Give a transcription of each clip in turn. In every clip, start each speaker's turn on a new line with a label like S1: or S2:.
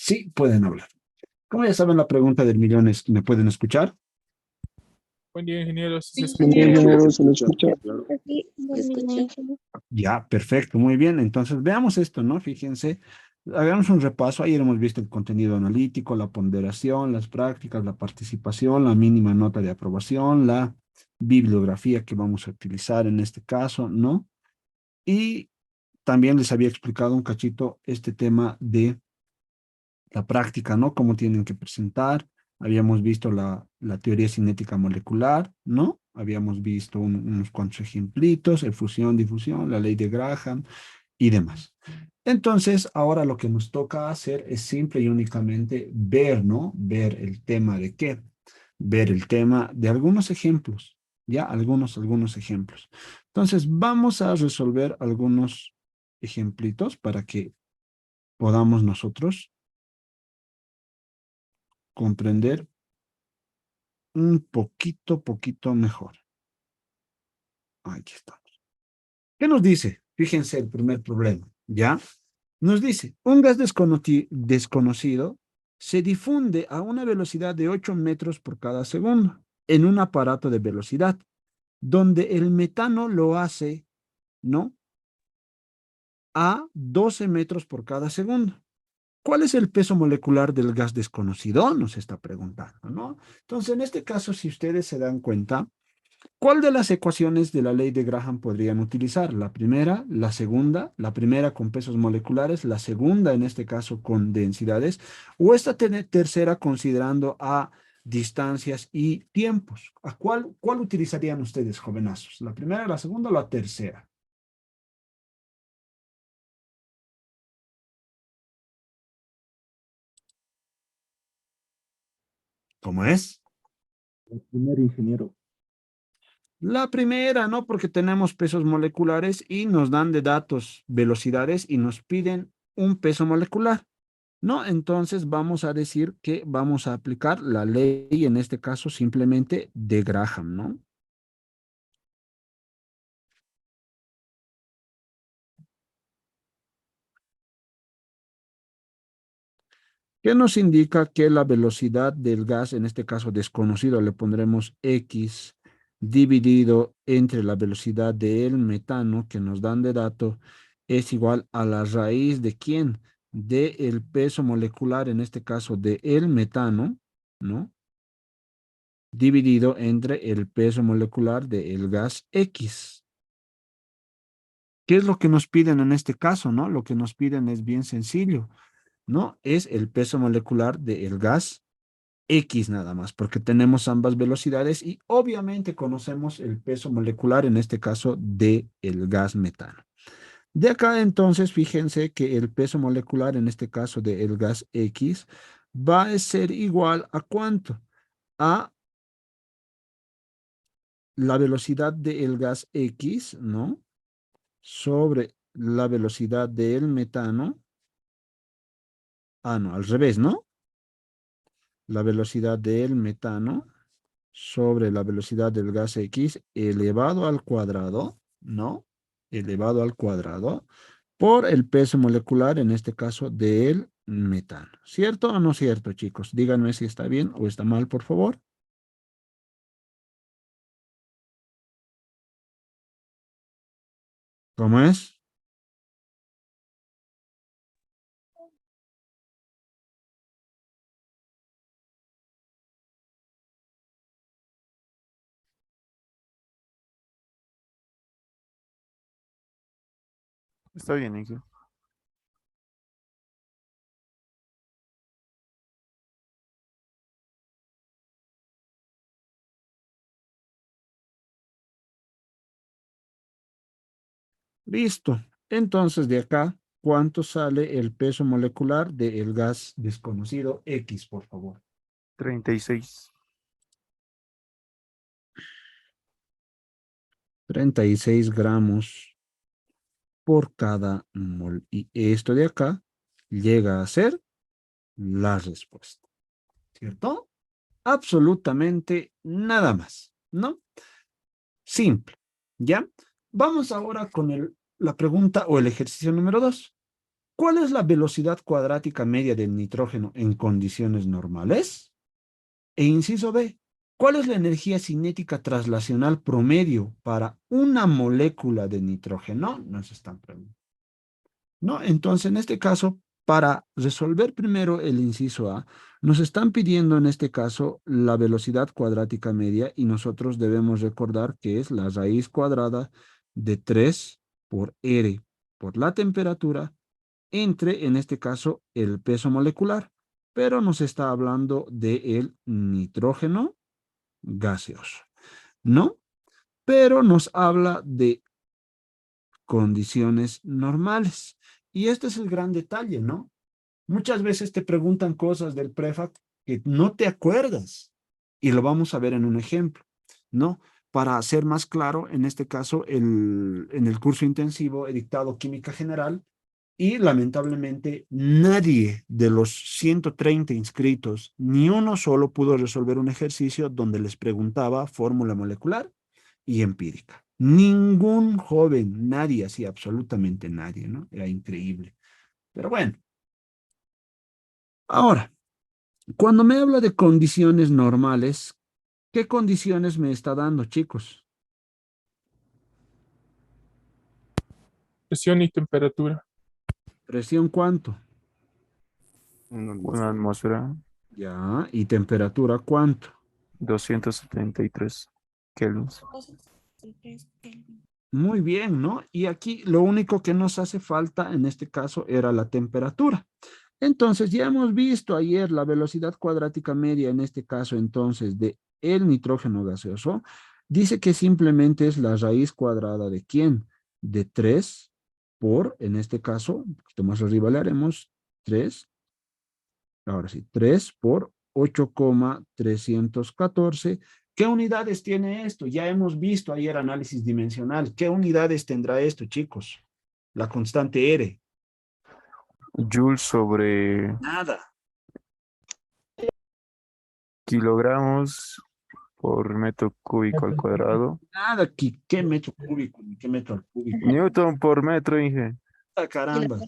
S1: Sí, pueden hablar. Como ya saben, la pregunta del millón es, ¿me pueden escuchar?
S2: Buen día, ingeniero. ¿Sí se
S3: Sí,
S2: escucha?
S3: ingeniero, se lo escucha.
S4: Sí, escucho.
S1: Ya, perfecto, muy bien. Entonces, veamos esto, ¿no? Fíjense, hagamos un repaso. Ayer hemos visto el contenido analítico, la ponderación, las prácticas, la participación, la mínima nota de aprobación, la bibliografía que vamos a utilizar en este caso, ¿no? Y también les había explicado un cachito este tema de la práctica, ¿no? Cómo tienen que presentar. Habíamos visto la teoría cinética molecular, ¿no? Habíamos visto unos cuantos ejemplitos, efusión, difusión, la ley de Graham y demás. Entonces, ahora lo que nos toca hacer es simple y únicamente ver, ¿no? Ver el tema de qué. Ver el tema de algunos ejemplos, ¿ya? Algunos ejemplos. Entonces, vamos a resolver algunos ejemplitos para que podamos nosotros comprender un poquito mejor. Aquí estamos. ¿Qué nos dice? Fíjense el primer problema, ¿ya? Nos dice, un gas desconocido se difunde a una velocidad de 8 metros por cada segundo en un aparato de velocidad, donde el metano lo hace, ¿no? A 12 metros por cada segundo. ¿Cuál es el peso molecular del gas desconocido? Nos está preguntando, ¿no? Entonces, en este caso, si ustedes se dan cuenta, ¿cuál de las ecuaciones de la ley de Graham podrían utilizar? La primera, la segunda, la primera con pesos moleculares, la segunda en este caso con densidades, o esta tercera considerando a distancias y tiempos. ¿A cuál utilizarían ustedes, jovenazos? ¿La primera, la segunda o la tercera? ¿Cómo es?
S3: El primer ingeniero.
S1: La primera, ¿no? Porque tenemos pesos moleculares y nos dan de datos velocidades y nos piden un peso molecular, ¿no? Entonces vamos a decir que vamos a aplicar la ley, en este caso simplemente de Graham, ¿no? Que nos indica que la velocidad del gas, en este caso desconocido, le pondremos X dividido entre la velocidad del metano que nos dan de dato, es igual a la raíz de quién? De el peso molecular, en este caso de el metano, ¿no? Dividido entre el peso molecular del gas X. ¿Qué es lo que nos piden en este caso, no? Lo que nos piden es bien sencillo, ¿no? Es el peso molecular del gas X nada más, porque tenemos ambas velocidades y obviamente conocemos el peso molecular, en este caso, de el gas metano. De acá entonces, fíjense que el peso molecular, en este caso del gas X, va a ser igual a ¿cuánto? A la velocidad del gas X, ¿no? Sobre la velocidad del metano. Ah, no, al revés, ¿no? La velocidad del metano sobre la velocidad del gas X elevado al cuadrado, ¿no? Elevado al cuadrado por el peso molecular, en este caso, del metano. ¿Cierto o no cierto, chicos? Díganme si está bien o está mal, por favor. ¿Cómo es?
S2: Está bien, Ingeniero.
S1: Listo. Entonces, de acá, ¿cuánto sale el peso molecular del gas desconocido X, por favor?
S2: 36.
S1: 36 gramos por cada mol. Y esto de acá llega a ser la respuesta, ¿cierto? Absolutamente nada más, ¿no? Simple, ¿ya? Vamos ahora con la pregunta o el ejercicio número 2. ¿Cuál es la velocidad cuadrática media del nitrógeno en condiciones normales? E inciso B, ¿cuál es la energía cinética translacional promedio para una molécula de nitrógeno? Nos están preguntando. ¿No? Entonces, en este caso, para resolver primero el inciso A, nos están pidiendo en este caso la velocidad cuadrática media y nosotros debemos recordar que es la raíz cuadrada de 3 por R por la temperatura entre, en este caso, el peso molecular, pero nos está hablando del nitrógeno gaseoso, ¿no? Pero nos habla de condiciones normales. Y este es el gran detalle, ¿no? Muchas veces te preguntan cosas del prefab que no te acuerdas. Y lo vamos a ver en un ejemplo, ¿no? Para ser más claro, en este caso, en el curso intensivo he dictado química general y lamentablemente nadie de los 130 inscritos, ni uno solo pudo resolver un ejercicio donde les preguntaba fórmula molecular y empírica. Ningún joven, nadie, así absolutamente nadie, ¿no? Era increíble. Pero bueno. Ahora, cuando me habla de condiciones normales, ¿qué condiciones me está dando, chicos?
S2: Presión y temperatura.
S1: ¿Presión cuánto?
S2: Una atmósfera.
S1: Ya, ¿y temperatura cuánto?
S2: 273 kelvins.
S1: Muy bien, ¿no? Y aquí lo único que nos hace falta en este caso era la temperatura. Entonces, ya hemos visto ayer la velocidad cuadrática media, en este caso entonces, de el nitrógeno gaseoso. Dice que simplemente es la raíz cuadrada de ¿quién? De 3 por, en este caso, un poquito más arriba le haremos 3. Ahora sí, 3 por 8,314. ¿Qué unidades tiene esto? Ya hemos visto ayer análisis dimensional. ¿Qué unidades tendrá esto, chicos? La constante R.
S2: Joules sobre
S1: Nada.
S2: kilogramos por metro cúbico al cuadrado.
S1: Nada aquí. ¿Qué metro cúbico? Ni qué metro al cúbico.
S2: Newton por metro, dije.
S1: Ah, caramba.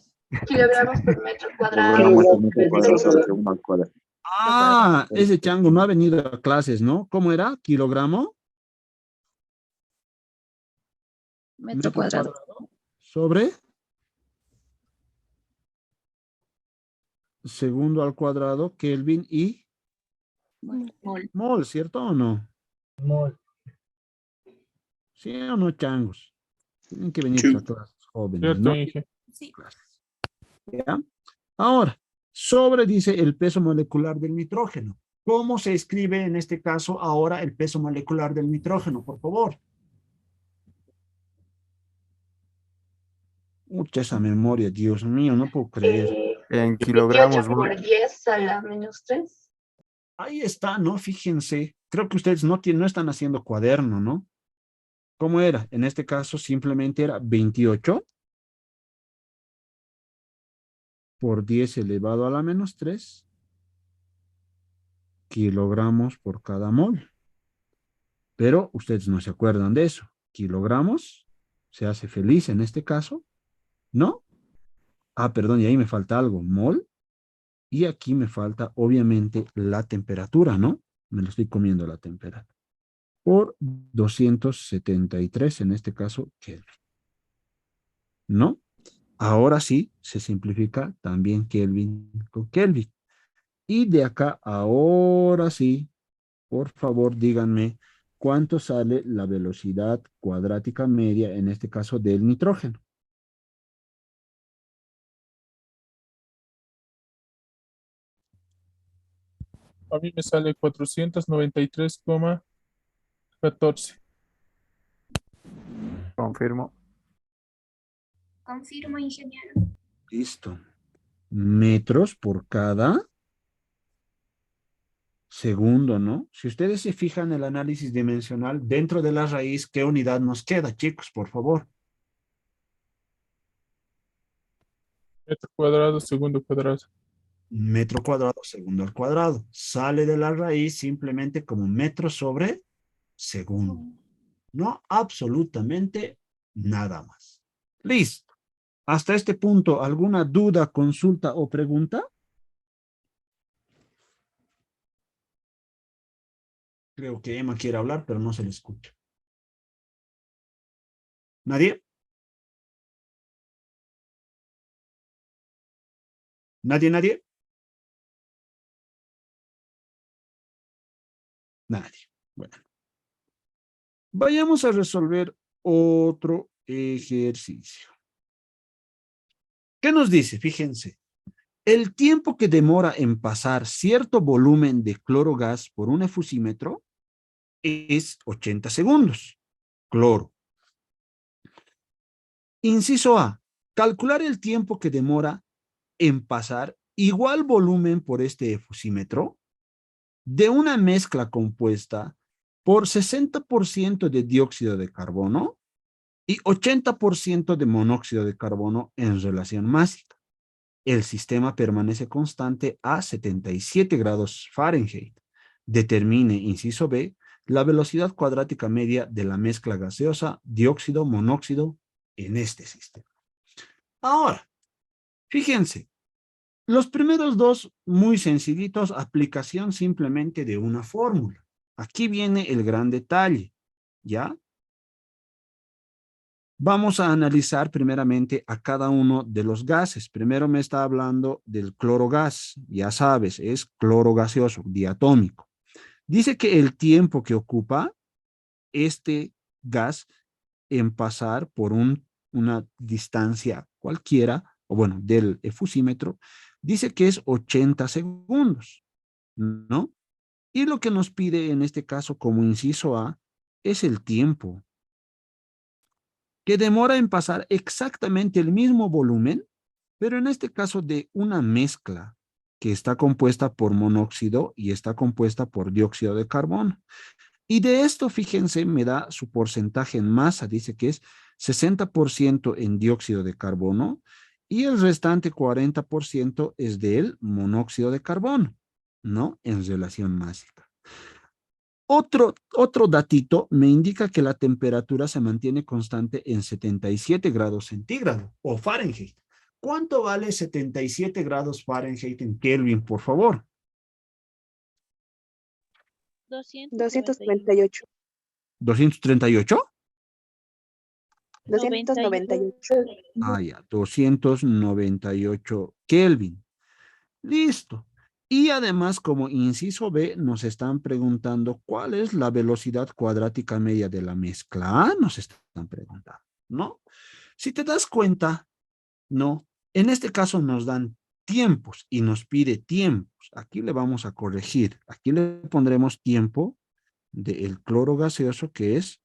S4: Kilogramos por metro cuadrado.
S3: Kilogramos por metro cuadrado sobre segundo al cuadrado.
S1: Ah, ese chango no ha venido a clases, ¿no? ¿Cómo era? ¿Kilogramo?
S4: Metro cuadrado.
S1: Sobre segundo al cuadrado, Kelvin y
S4: Mol.
S1: mol, ¿cierto o no? ¿Sí o no, changos? Tienen que venir a clases jóvenes,
S2: Cierto,
S1: ¿no?
S2: dije.
S1: ¿Ya? Ahora, sobre dice el peso molecular del nitrógeno. ¿Cómo se escribe en este caso ahora el peso molecular del nitrógeno, por favor? Mucha esa memoria, Dios mío, no puedo creer.
S2: En kilogramos,
S4: 28 por 10 a la menos 3.
S1: Ahí está, ¿no? Fíjense. Creo que ustedes no están haciendo cuaderno, ¿no? ¿Cómo era? En este caso simplemente era 28 por 10 elevado a la menos 3 kilogramos por cada mol. Pero ustedes no se acuerdan de eso. Kilogramos, se hace feliz en este caso, ¿no? Ah, perdón, y ahí me falta algo, mol. Y aquí me falta, obviamente, la temperatura, ¿no? Me lo estoy comiendo la temperatura. Por 273, en este caso, Kelvin. ¿No? Ahora sí, se simplifica también Kelvin con Kelvin. Y de acá, ahora sí, por favor, díganme cuánto sale la velocidad cuadrática media, en este caso del nitrógeno.
S2: A mí me sale 493,14. Confirmo.
S4: Confirmo, ingeniero.
S1: Listo. Metros por cada segundo, ¿no? Si ustedes se fijan en el análisis dimensional, dentro de la raíz, ¿qué unidad nos queda, chicos? Por favor.
S2: Metro cuadrado, segundo cuadrado.
S1: Metro cuadrado, segundo al cuadrado. Sale de la raíz simplemente como metro sobre segundo. No absolutamente nada más. Listo. Hasta este punto, ¿alguna duda, consulta o pregunta? Creo que Emma quiere hablar, pero no se le escucha. ¿Nadie? ¿Nadie? Nadie. Bueno. Vayamos a resolver otro ejercicio. ¿Qué nos dice? Fíjense. El tiempo que demora en pasar cierto volumen de clorogas por un efusímetro es 80 segundos. Cloro. Inciso A. Calcular el tiempo que demora en pasar igual volumen por este efusímetro de una mezcla compuesta por 60% de dióxido de carbono y 80% de monóxido de carbono en relación másica. El sistema permanece constante a 77 grados Fahrenheit. Determine, inciso B, la velocidad cuadrática media de la mezcla gaseosa dióxido-monóxido en este sistema. Ahora, fíjense, los primeros dos muy sencillitos, aplicación simplemente de una fórmula. Aquí viene el gran detalle, ¿ya? Vamos a analizar primeramente a cada uno de los gases. Primero me está hablando del clorogas, ya sabes, es cloro gaseoso, diatómico. Dice que el tiempo que ocupa este gas en pasar por una distancia cualquiera, o bueno, del efusímetro, dice que es 80 segundos, ¿no? Y lo que nos pide en este caso como inciso A es el tiempo que demora en pasar exactamente el mismo volumen, pero en este caso de una mezcla que está compuesta por monóxido y está compuesta por dióxido de carbono. Y de esto, fíjense, me da su porcentaje en masa, dice que es 60% en dióxido de carbono y el restante 40% es del monóxido de carbono, ¿no? En relación másica. Otro datito me indica que la temperatura se mantiene constante en 77 grados centígrados o Fahrenheit. ¿Cuánto vale 77 grados Fahrenheit en Kelvin, por favor?
S5: 298.
S1: ¿238?
S5: 298.
S1: Ah, ya, 298 Kelvin. Listo. Y además, como inciso B, nos están preguntando cuál es la velocidad cuadrática media de la mezcla. Nos están preguntando, ¿no? Si te das cuenta, ¿no? En este caso nos dan tiempos y nos pide tiempos. Aquí le vamos a corregir. Aquí le pondremos tiempo del cloro gaseoso que es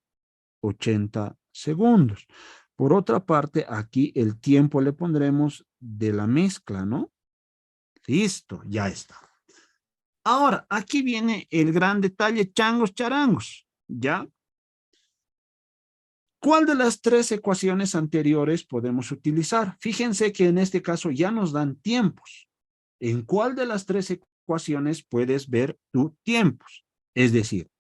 S1: 80 segundos. Por otra parte, aquí el tiempo le pondremos de la mezcla, ¿no? Listo, ya está. Ahora, aquí viene el gran detalle, changos charangos, ¿ya? ¿Cuál de las tres ecuaciones anteriores podemos utilizar? Fíjense que en este caso ya nos dan tiempos. ¿En cuál de las tres ecuaciones puedes ver tus tiempos? Es decir,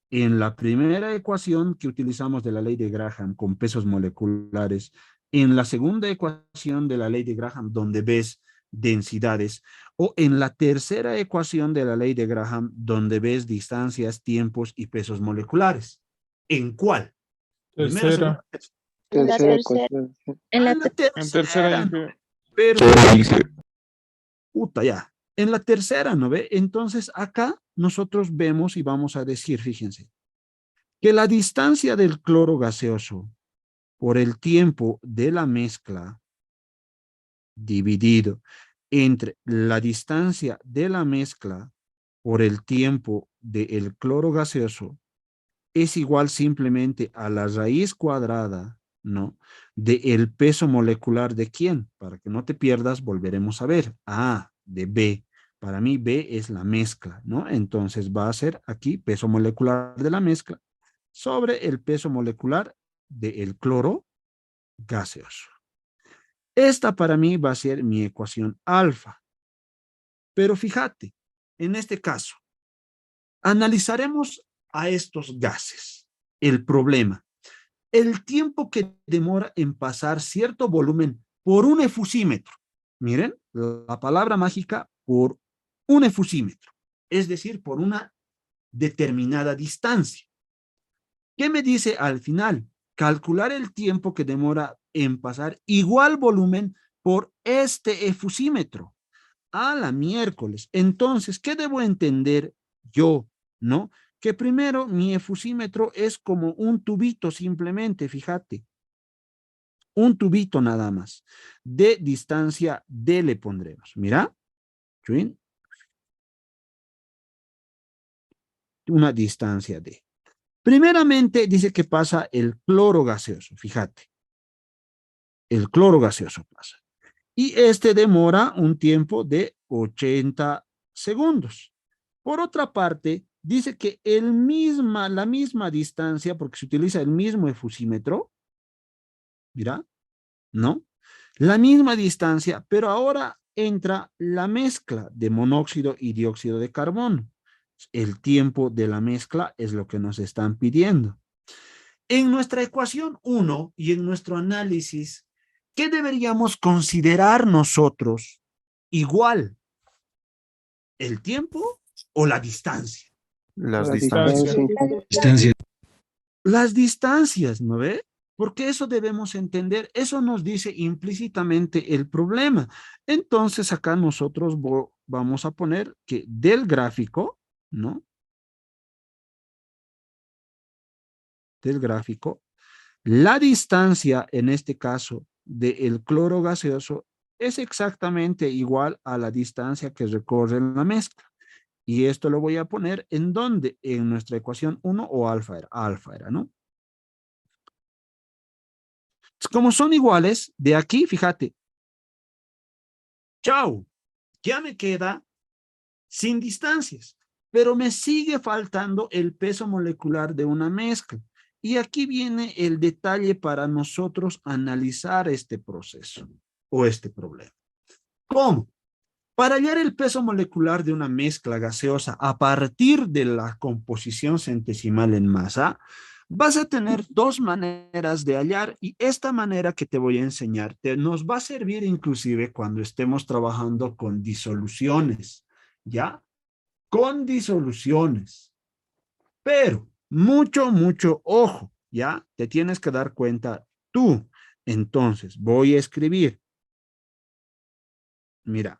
S1: en la primera ecuación que utilizamos de la ley de Graham con pesos moleculares, en la segunda ecuación de la ley de Graham donde ves densidades, o en la tercera ecuación de la ley de Graham donde ves distancias, tiempos y pesos moleculares. ¿En cuál? Primera,
S2: Tercera.
S1: segunda,
S5: Tercera
S4: tercera.
S5: ecuación.
S4: En la
S2: En tercera
S1: ¿no?
S2: dije.
S1: Pero, puta, ya. En la tercera, ¿no ve? Entonces, acá nosotros vemos y vamos a decir, fíjense, que la distancia del cloro gaseoso por el tiempo de la mezcla dividido entre la distancia de la mezcla por el tiempo del cloro gaseoso es igual simplemente a la raíz cuadrada, ¿no? Del peso molecular de quién. Para que no te pierdas, volveremos a ver. A, de B. Para mí B es la mezcla, ¿no? Entonces va a ser aquí peso molecular de la mezcla sobre el peso molecular del cloro gaseoso. Esta para mí va a ser mi ecuación alfa. Pero fíjate, en este caso, analizaremos a estos gases. El problema, el tiempo que demora en pasar cierto volumen por un efusímetro. Miren, la palabra mágica por un efusímetro, es decir, por una determinada distancia. ¿Qué me dice al final? Calcular el tiempo que demora en pasar igual volumen por este efusímetro. A la miércoles. Entonces, ¿qué debo entender yo? ¿No? Que primero mi efusímetro es como un tubito simplemente, fíjate. Un tubito nada más. De distancia D le pondremos. Mira. ¿Sí? Una distancia D. Primeramente dice que pasa el cloro gaseoso, fíjate. El cloro gaseoso pasa. Y este demora un tiempo de 80 segundos. Por otra parte, dice que la misma distancia, porque se utiliza el mismo efusímetro, mira, ¿no? La misma distancia, pero ahora entra la mezcla de monóxido y dióxido de carbono. El tiempo de la mezcla es lo que nos están pidiendo. En nuestra ecuación 1 y en nuestro análisis, ¿qué deberíamos considerar nosotros igual? ¿El tiempo o la distancia?
S2: Las
S3: La
S2: distancias.
S3: distancia.
S1: Las distancias, ¿no ve? Porque eso debemos entender, eso nos dice implícitamente el problema. Entonces acá nosotros vamos a poner que del gráfico, ¿no? Del gráfico, la distancia en este caso del cloro gaseoso es exactamente igual a la distancia que recorre la mezcla. Y esto lo voy a poner en donde, en nuestra ecuación 1 o alfa era, ¿no? Como son iguales, de aquí, fíjate, chao, ya me queda sin distancias, pero me sigue faltando el peso molecular de una mezcla. Y aquí viene el detalle para nosotros analizar este proceso o este problema. ¿Cómo? Para hallar el peso molecular de una mezcla gaseosa a partir de la composición centesimal en masa, vas a tener dos maneras de hallar y esta manera que te voy a enseñar nos va a servir inclusive cuando estemos trabajando con disoluciones, ¿ya? Con disoluciones. Pero mucho ojo, ¿ya? Te tienes que dar cuenta tú. Entonces, voy a escribir. Mira.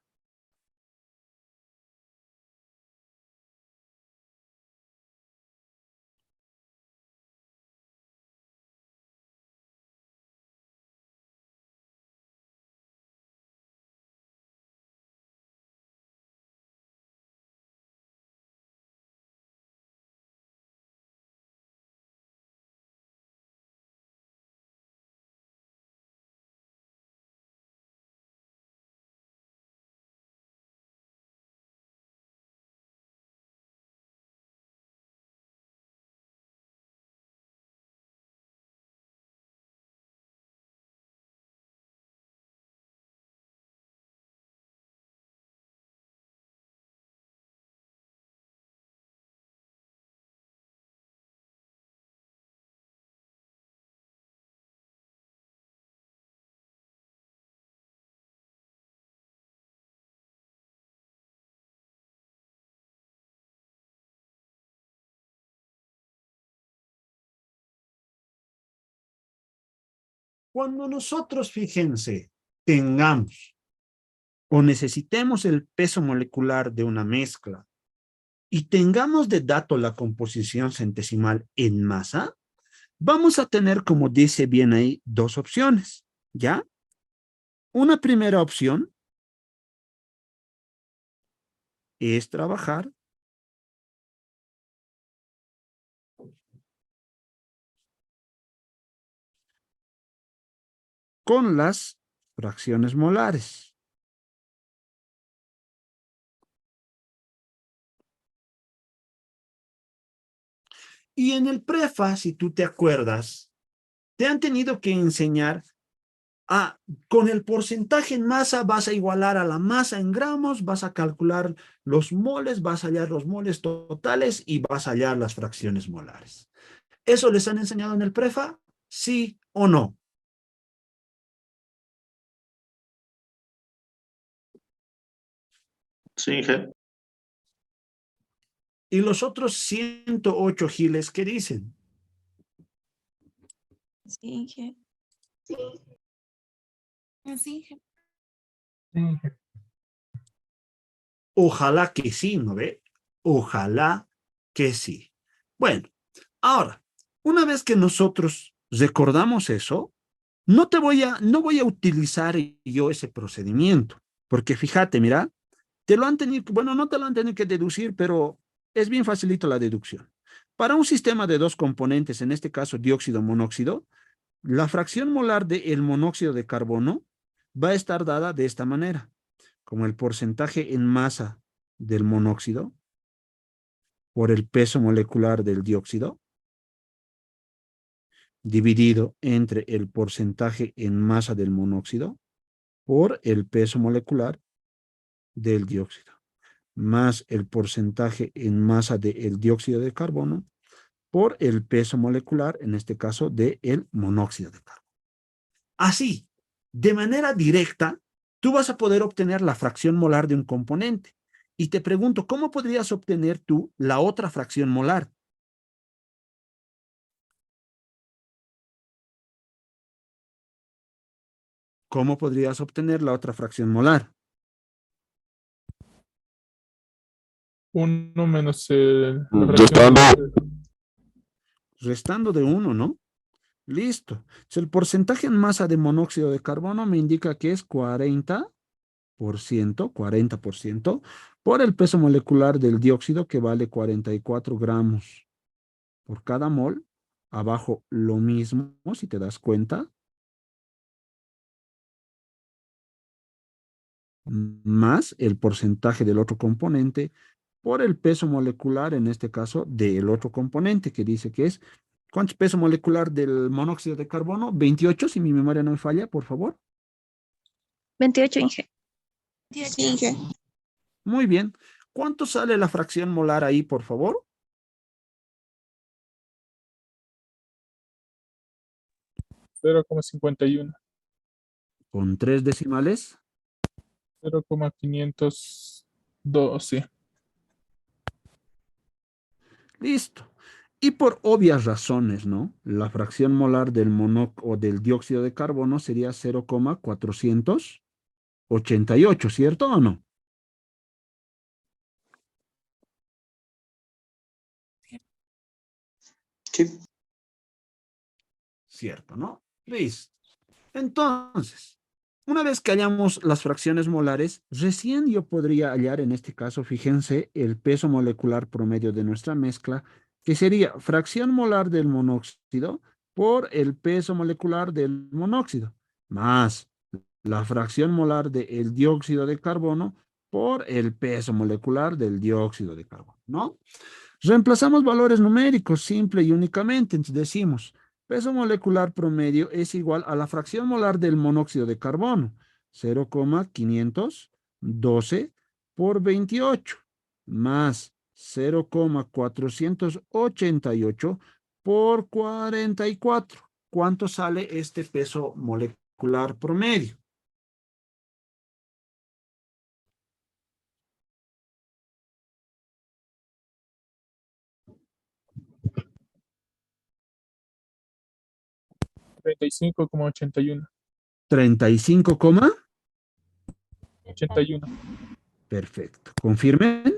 S1: Cuando nosotros, fíjense, tengamos o necesitemos el peso molecular de una mezcla y tengamos de dato la composición centesimal en masa, vamos a tener, como dice bien ahí, dos opciones, ¿ya? Una primera opción es trabajar con las fracciones molares. Y en el prefa, si tú te acuerdas, te han tenido que enseñar con el porcentaje en masa vas a igualar a la masa en gramos, vas a calcular los moles, vas a hallar los moles totales y vas a hallar las fracciones molares. ¿Eso les han enseñado en el prefa? ¿Sí o no?
S3: Sí, Inge.
S1: Y los otros 108 giles, ¿qué dicen?
S5: Sí, Inge.
S4: Sí.
S5: Sí, Inge.
S1: Ojalá que sí, ¿no ve? Ojalá que sí. Bueno, ahora, una vez que nosotros recordamos eso, no voy a utilizar yo ese procedimiento, porque fíjate, mira, te lo han tenido, bueno, no te lo han tenido que deducir, pero es bien facilito la deducción. Para un sistema de dos componentes, en este caso dióxido-monóxido, la fracción molar del monóxido de carbono va a estar dada de esta manera, como el porcentaje en masa del monóxido por el peso molecular del dióxido, dividido entre el porcentaje en masa del monóxido por el peso molecular del dióxido, más el porcentaje en masa del dióxido de carbono por el peso molecular, en este caso, del monóxido de carbono. Así, de manera directa, tú vas a poder obtener la fracción molar de un componente. Y te pregunto, ¿cómo podrías obtener tú la otra fracción molar? ¿Cómo podrías obtener la otra fracción molar?
S2: 1 menos la
S3: Restando.
S2: fracción.
S1: Restando de 1, ¿no? Listo. Entonces, el porcentaje en masa de monóxido de carbono me indica que es 40% por el peso molecular del dióxido, que vale 44 gramos por cada mol. Abajo lo mismo, si te das cuenta, más el porcentaje del otro componente por el peso molecular, en este caso, del otro componente, que dice que es, ¿cuánto es peso molecular del monóxido de carbono? 28, si mi memoria no me falla, por favor.
S4: 28, Inge.
S5: Sí, Inge.
S1: Muy bien. ¿Cuánto sale la fracción molar ahí, por favor?
S2: 0,51.
S1: Con 3 decimales.
S2: 0,512.
S1: Listo. Y por obvias razones, ¿no? La fracción molar del o del dióxido de carbono sería 0,488, ¿cierto o no?
S3: Sí.
S1: Cierto, ¿no? Listo. Entonces, una vez que hallamos las fracciones molares, recién yo podría hallar, en este caso, fíjense, el peso molecular promedio de nuestra mezcla, que sería fracción molar del monóxido por el peso molecular del monóxido, más la fracción molar del dióxido de carbono por el peso molecular del dióxido de carbono, ¿no? Reemplazamos valores numéricos simple y únicamente, entonces decimos, peso molecular promedio es igual a la fracción molar del monóxido de carbono, 0,512 por 28, más 0,488 por 44. ¿Cuánto sale este peso molecular promedio?
S2: Treinta y 35,81.
S1: 35,
S2: 81.
S1: perfecto. ¿Confirmen?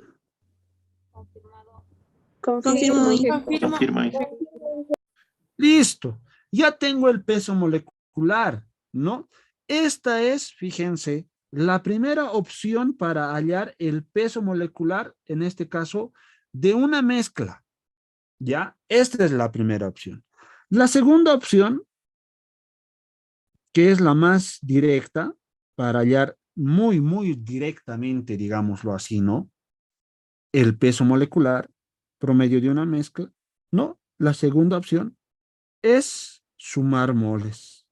S5: Confirmo, Inge.
S3: Confirma, Inge.
S1: Listo, ya tengo el peso molecular, ¿no? Esta es, fíjense, la primera opción para hallar el peso molecular, en este caso, de una mezcla, ¿ya? Esta es la primera opción. La segunda opción, que es la más directa, para hallar muy directamente, digámoslo así, ¿no? El peso molecular promedio de una mezcla, ¿no? La segunda opción es sumar moles.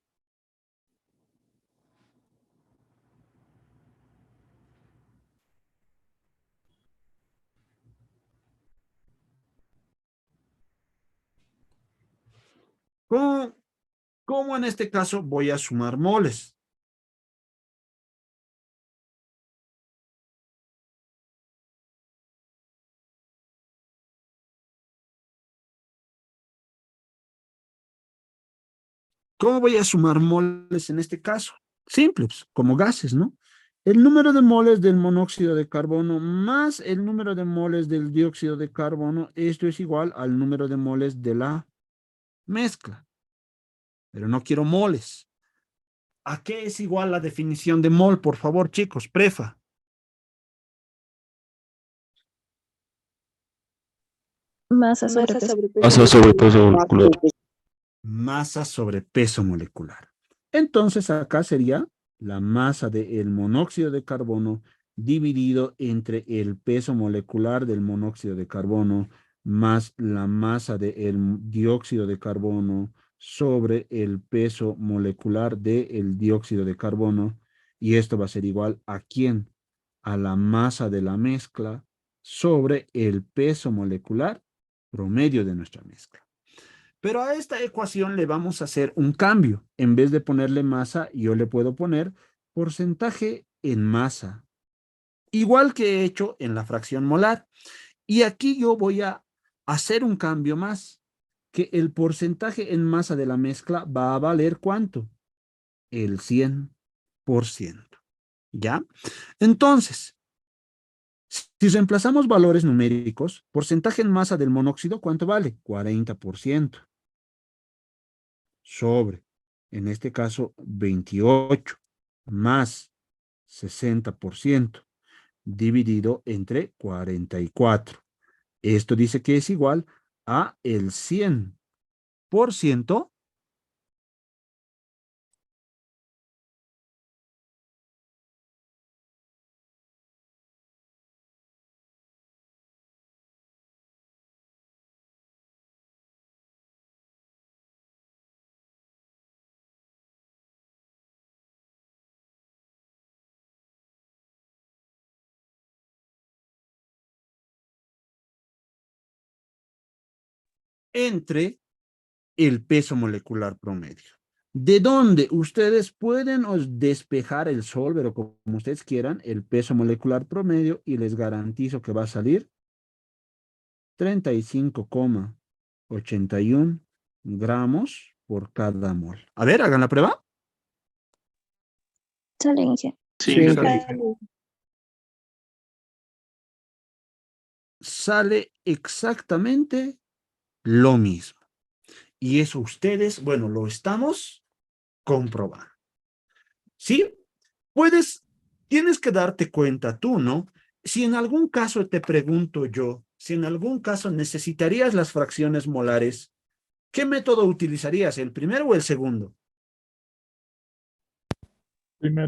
S1: ¿Cómo en este caso voy a sumar moles? ¿Cómo voy a sumar moles en este caso? Simple, pues, como gases, ¿no? El número de moles del monóxido de carbono más el número de moles del dióxido de carbono, esto es igual al número de moles de la mezcla. Pero no quiero moles. ¿A qué es igual la definición de mol, por favor, chicos? Prefa.
S4: Masa sobre peso.
S3: Masa sobre peso molecular.
S1: Masa sobre peso molecular. Entonces acá sería la masa del monóxido de carbono dividido entre el peso molecular del monóxido de carbono más la masa del dióxido de carbono sobre el peso molecular del dióxido de carbono. Y esto va a ser igual a ¿quién? A la masa de la mezcla sobre el peso molecular promedio de nuestra mezcla. Pero a esta ecuación le vamos a hacer un cambio. En vez de ponerle masa, yo le puedo poner porcentaje en masa. Igual que he hecho en la fracción molar. Y aquí yo voy a hacer un cambio más. Que el porcentaje en masa de la mezcla va a valer ¿cuánto? El 100%. ¿Ya? Entonces, si reemplazamos valores numéricos, porcentaje en masa del monóxido, ¿cuánto vale? 40%. Sobre, en este caso, 28 más 60% dividido entre 44. Esto dice que es igual a el 100% entre el peso molecular promedio. ¿De dónde? Ustedes pueden despejar el solver o como ustedes quieran, el peso molecular promedio y les garantizo que va a salir 35,81 gramos por cada mol. A ver, hagan la prueba.
S4: Sale, Inge.
S3: Sí,
S1: Sale exactamente lo mismo. Y eso ustedes, bueno, lo estamos comprobando. ¿Sí? Tienes que darte cuenta tú, ¿no? Si en algún caso te pregunto yo, si en algún caso necesitarías las fracciones molares, ¿qué método utilizarías? ¿El primero o el segundo?
S2: Primero.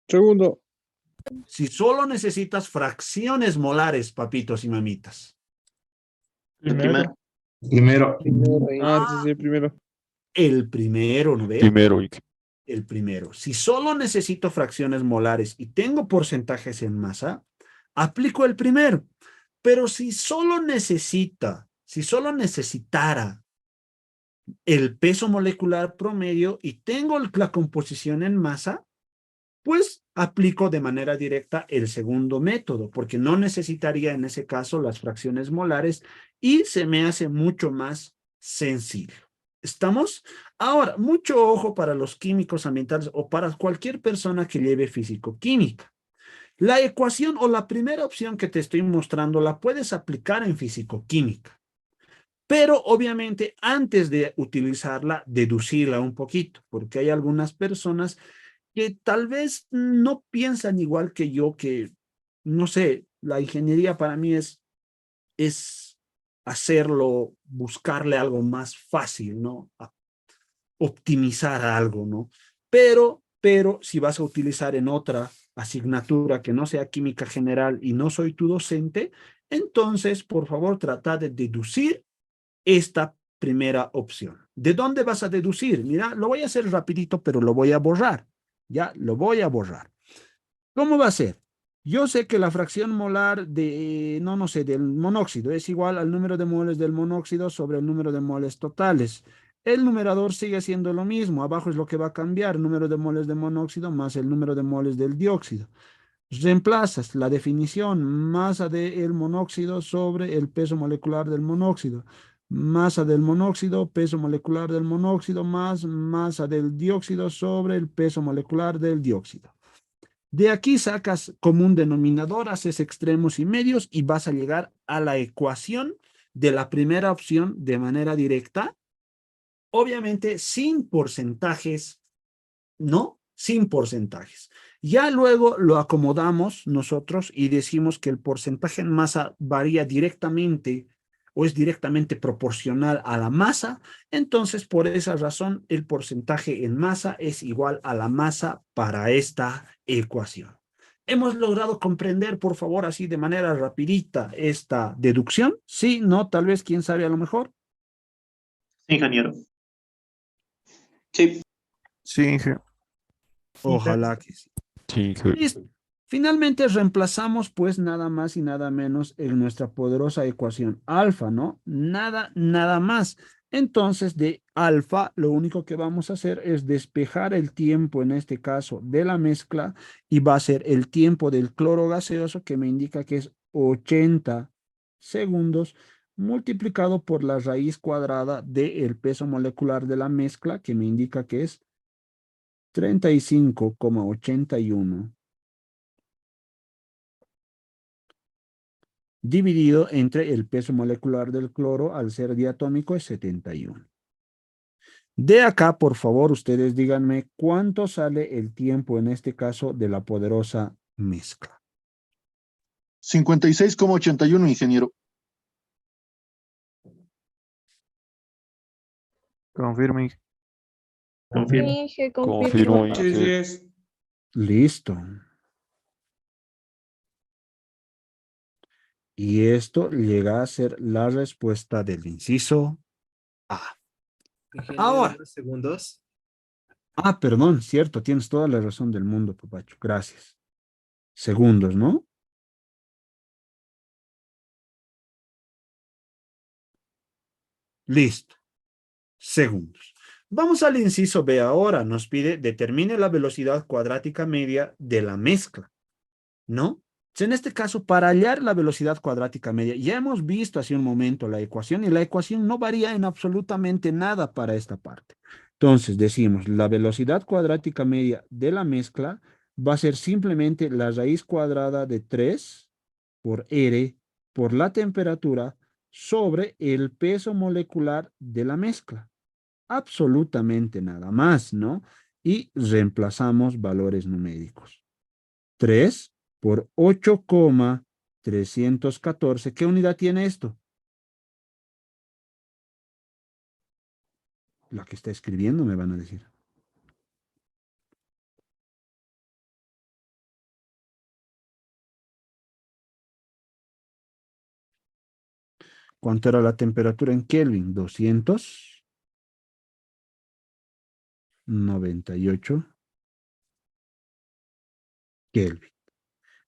S5: Segundo.
S1: Si solo necesitas fracciones molares, papitos y mamitas.
S2: Primero.
S6: Primero.
S5: Sí, primero.
S1: El primero, ¿no ves?
S3: primero.
S1: El primero. Si solo necesito fracciones molares y tengo porcentajes en masa, aplico el primero. Pero si solo necesitara el peso molecular promedio y tengo la composición en masa, pues aplico de manera directa el segundo método, porque no necesitaría en ese caso las fracciones molares y se me hace mucho más sencillo. ¿Estamos? Ahora, mucho ojo para los químicos ambientales o para cualquier persona que lleve físico-química. La ecuación o la primera opción que te estoy mostrando la puedes aplicar en físico-química. Pero obviamente antes de utilizarla, deducirla un poquito, porque hay algunas personas que tal vez no piensan igual que yo, que, no sé, la ingeniería para mí es hacerlo, buscarle algo más fácil, ¿no? Optimizar algo, ¿no? Pero si vas a utilizar en otra asignatura que no sea química general y no soy tu docente, entonces, por favor, trata de deducir esta primera opción. ¿De dónde vas a deducir? Mira, lo voy a hacer rapidito, pero lo voy a borrar. Ya, lo voy a borrar. ¿Cómo va a ser? Yo sé que la fracción molar de, no sé, del monóxido es igual al número de moles del monóxido sobre el número de moles totales. El numerador sigue siendo lo mismo. Abajo es lo que va a cambiar, número de moles de monóxido más el número de moles del dióxido. Reemplazas la definición, masa del monóxido sobre el peso molecular del monóxido. Masa del monóxido, peso molecular del monóxido, más masa del dióxido sobre el peso molecular del dióxido. De aquí sacas común denominador, haces extremos y medios y vas a llegar a la ecuación de la primera opción de manera directa. Obviamente sin porcentajes, ¿no? Sin porcentajes. Ya luego lo acomodamos nosotros y decimos que el porcentaje en masa varía directamente o es directamente proporcional a la masa. Entonces, por esa razón, el porcentaje en masa es igual a la masa para esta ecuación. ¿Hemos logrado comprender, por favor, así de manera rapidita esta deducción? Sí, no, tal vez, quién sabe a lo mejor.
S6: Sí, ingeniero. Sí.
S3: Sí, Inge.
S1: Ojalá que sí.
S3: Sí, Inge.
S1: Listo. Finalmente reemplazamos pues nada más y nada menos en nuestra poderosa ecuación alfa, ¿no? Nada más. Entonces de alfa lo único que vamos a hacer es despejar el tiempo, en este caso, de la mezcla y va a ser el tiempo del cloro gaseoso que me indica que es 80 segundos multiplicado por la raíz cuadrada del peso molecular de la mezcla que me indica que es 35,81 dividido entre el peso molecular del cloro al ser diatómico es 71. De acá, por favor, ustedes díganme cuánto sale el tiempo en este caso de la poderosa mezcla.
S7: 56,81, ingeniero.
S3: Confirmo, Inge.
S6: Confirmo.
S4: Inge,
S3: Confirmo,
S4: confirmo.
S5: Sí, sí
S3: Inge.
S5: es.
S1: Listo. Y esto llega a ser la respuesta del inciso A. Ahora.
S8: Segundos.
S1: Ah, perdón, cierto, tienes toda la razón del mundo, papacho. Gracias. Segundos, ¿no? Listo. Segundos. Vamos al inciso B ahora. Nos pide determine la velocidad cuadrática media de la mezcla, ¿no? En este caso, para hallar la velocidad cuadrática media, ya hemos visto hace un momento la ecuación y la ecuación no varía en absolutamente nada para esta parte. Entonces, decimos, la velocidad cuadrática media de la mezcla va a ser simplemente la raíz cuadrada de 3 por R por la temperatura sobre el peso molecular de la mezcla. Absolutamente nada más, ¿no? Y reemplazamos valores numéricos. 3 por 8,314. ¿Qué unidad tiene esto? La que está escribiendo me van a decir. ¿Cuánto era la temperatura en Kelvin? 298 Kelvin.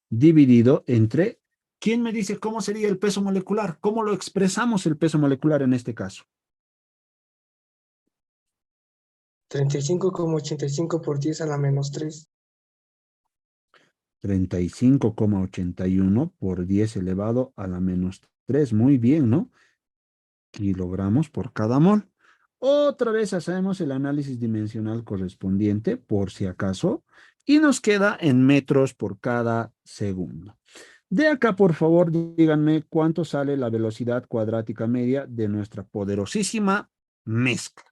S1: Dividido entre, ¿quién me dice cómo sería el peso molecular? ¿Cómo lo expresamos el peso molecular en este caso?
S9: 35,85 por 10 a la menos 3.
S1: 35,81 por 10 elevado a la menos 3. Muy bien, ¿no? Kilogramos por cada mol. Otra vez hacemos el análisis dimensional correspondiente, por si acaso, y nos queda en metros por cada segundo. De acá, por favor, díganme cuánto sale la velocidad cuadrática media de nuestra poderosísima mezcla.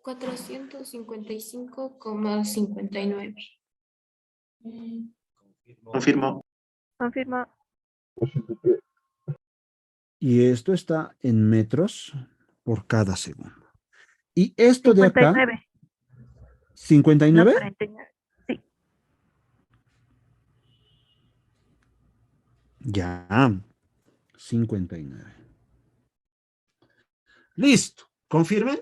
S10: $455,59.
S6: Confirmo.
S4: Confirma.
S1: Y esto está en metros por cada segundo. Y esto de acá,
S4: 59.
S1: 59.
S4: No, 49. Sí.
S1: Ya, 59. Listo. ¿Confirmen?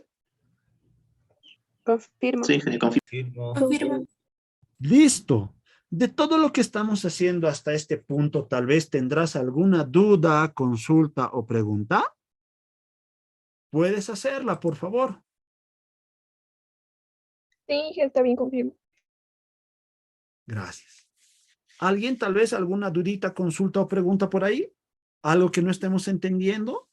S4: Confirmo.
S6: Sí, ingeniero.
S8: Confirmo.
S10: Confirmo.
S1: Listo. De todo lo que estamos haciendo hasta este punto, tal vez tendrás alguna duda, consulta o pregunta. Puedes hacerla, por favor.
S4: Sí, Inge, está bien, confirmo.
S1: Gracias. ¿Alguien tal vez alguna dudita, consulta o pregunta por ahí? ¿Algo que no estemos entendiendo?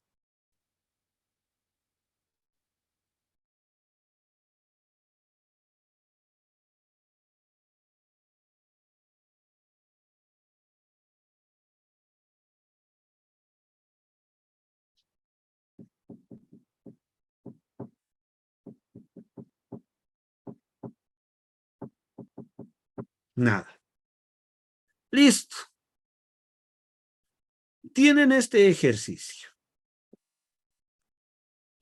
S1: Nada. Listo. Tienen este ejercicio.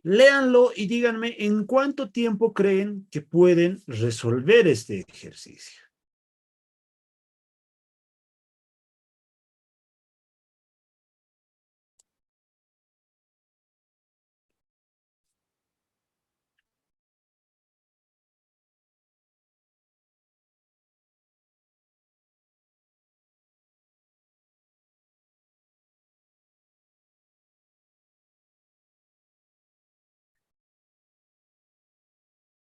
S1: Léanlo y díganme en cuánto tiempo creen que pueden resolver este ejercicio.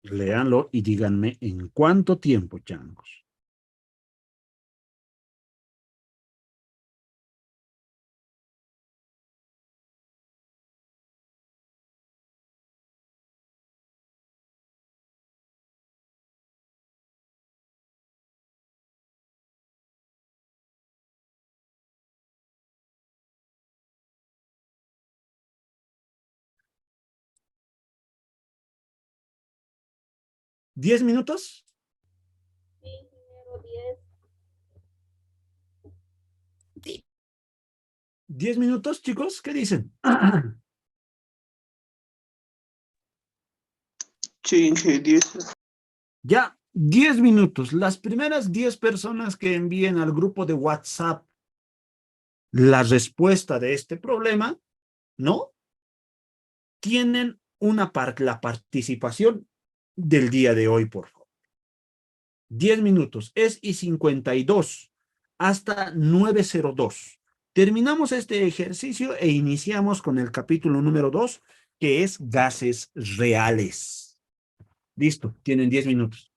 S1: Léanlo y díganme en cuánto tiempo, changos. ¿10 minutos? Sí. ¿10 minutos, chicos? ¿Qué dicen?
S6: Sí, Inge, 10.
S1: Ya, 10 minutos. Las primeras 10 personas que envíen al grupo de WhatsApp la respuesta de este problema, ¿no? Tienen la participación del día de hoy, por favor. 10 minutos. Es y 52 hasta 9:02. Terminamos este ejercicio e iniciamos con el capítulo número 2, que es gases reales. Listo, tienen 10 minutos.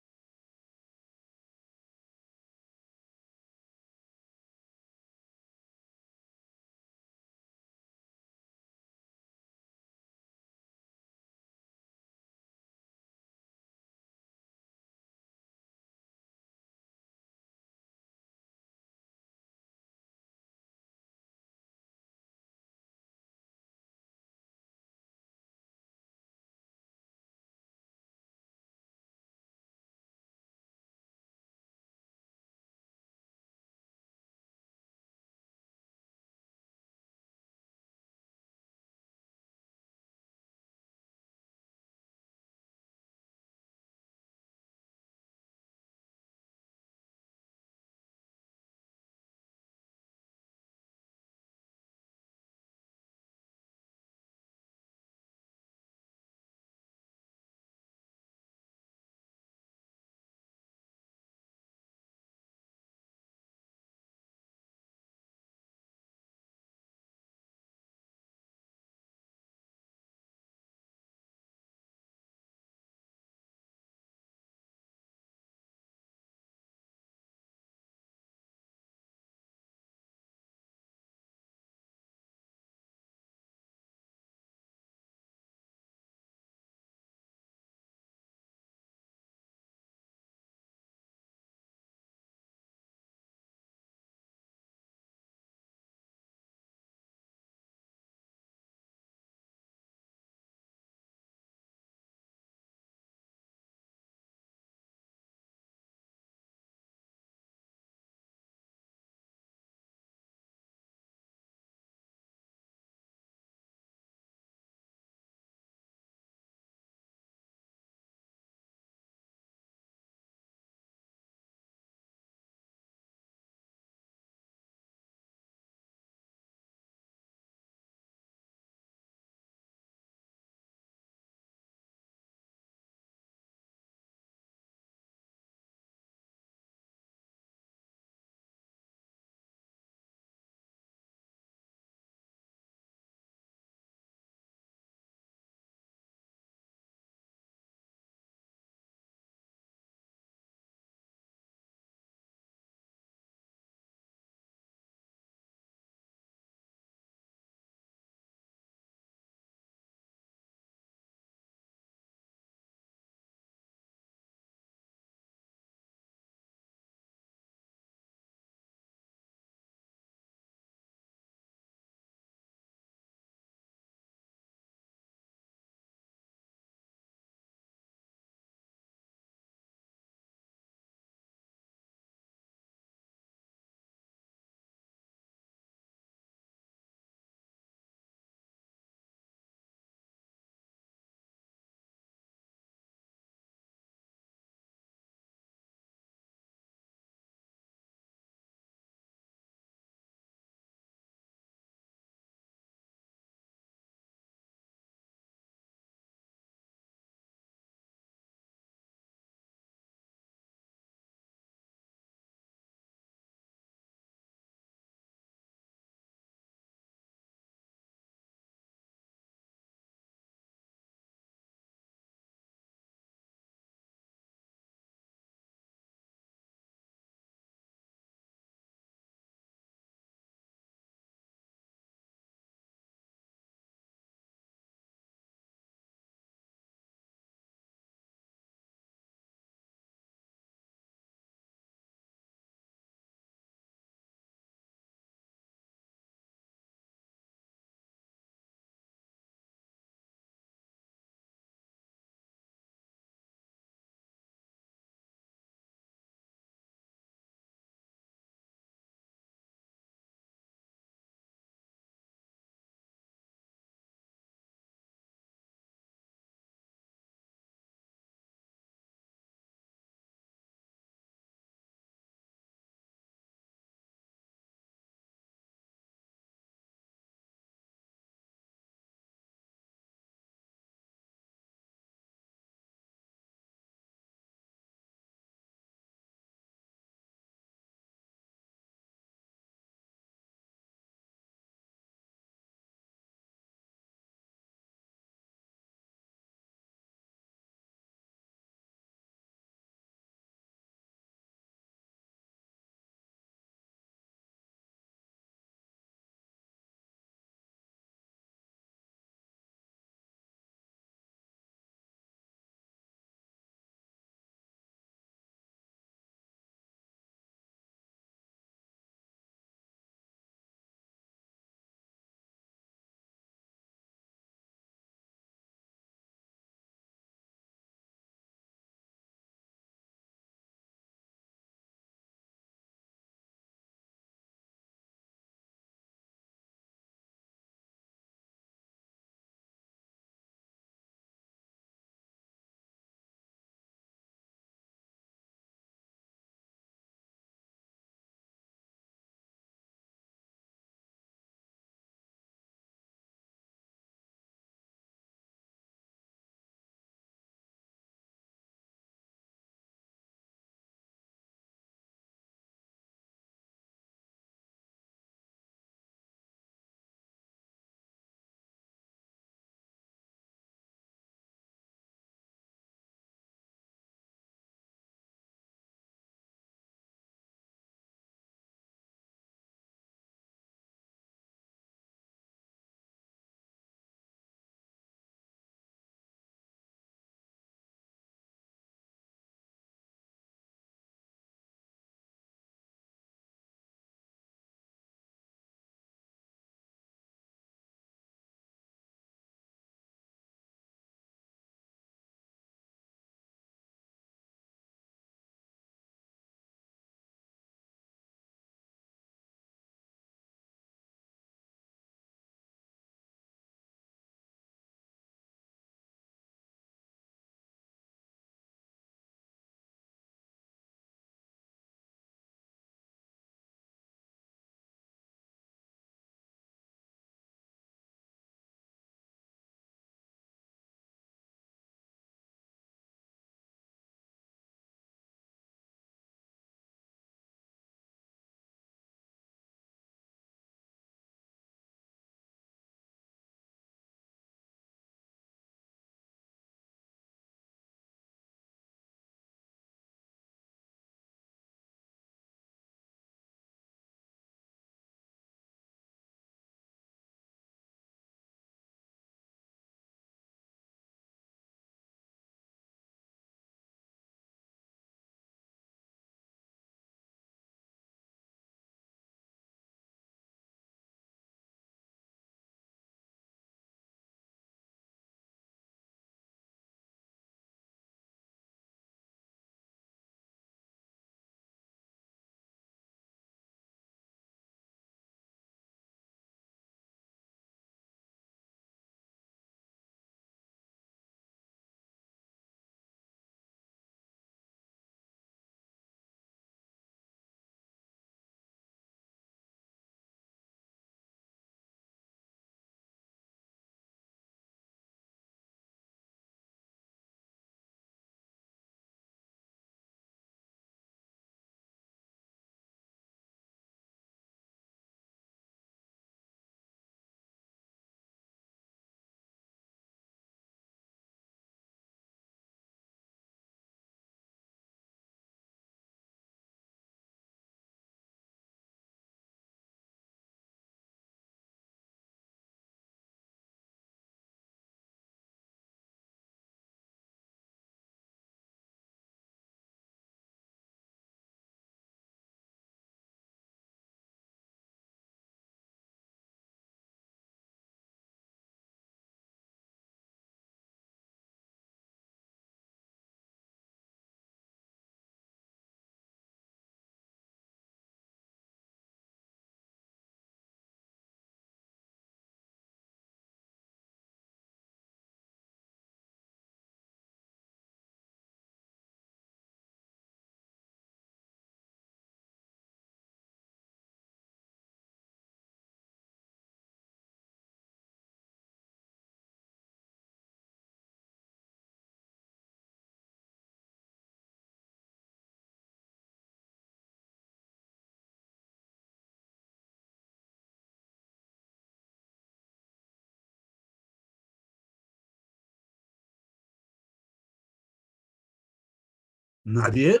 S1: ¿Nadie?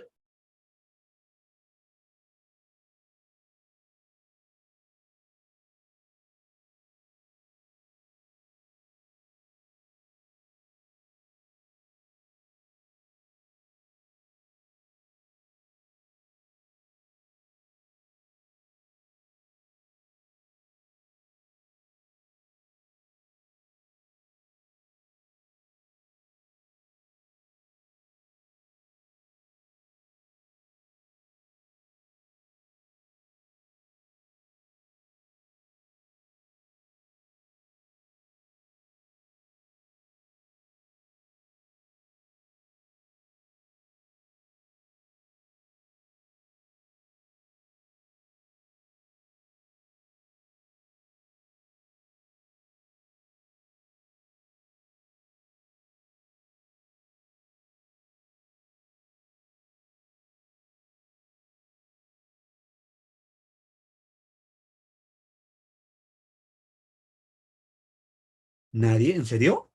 S1: ¿Nadie? ¿En serio?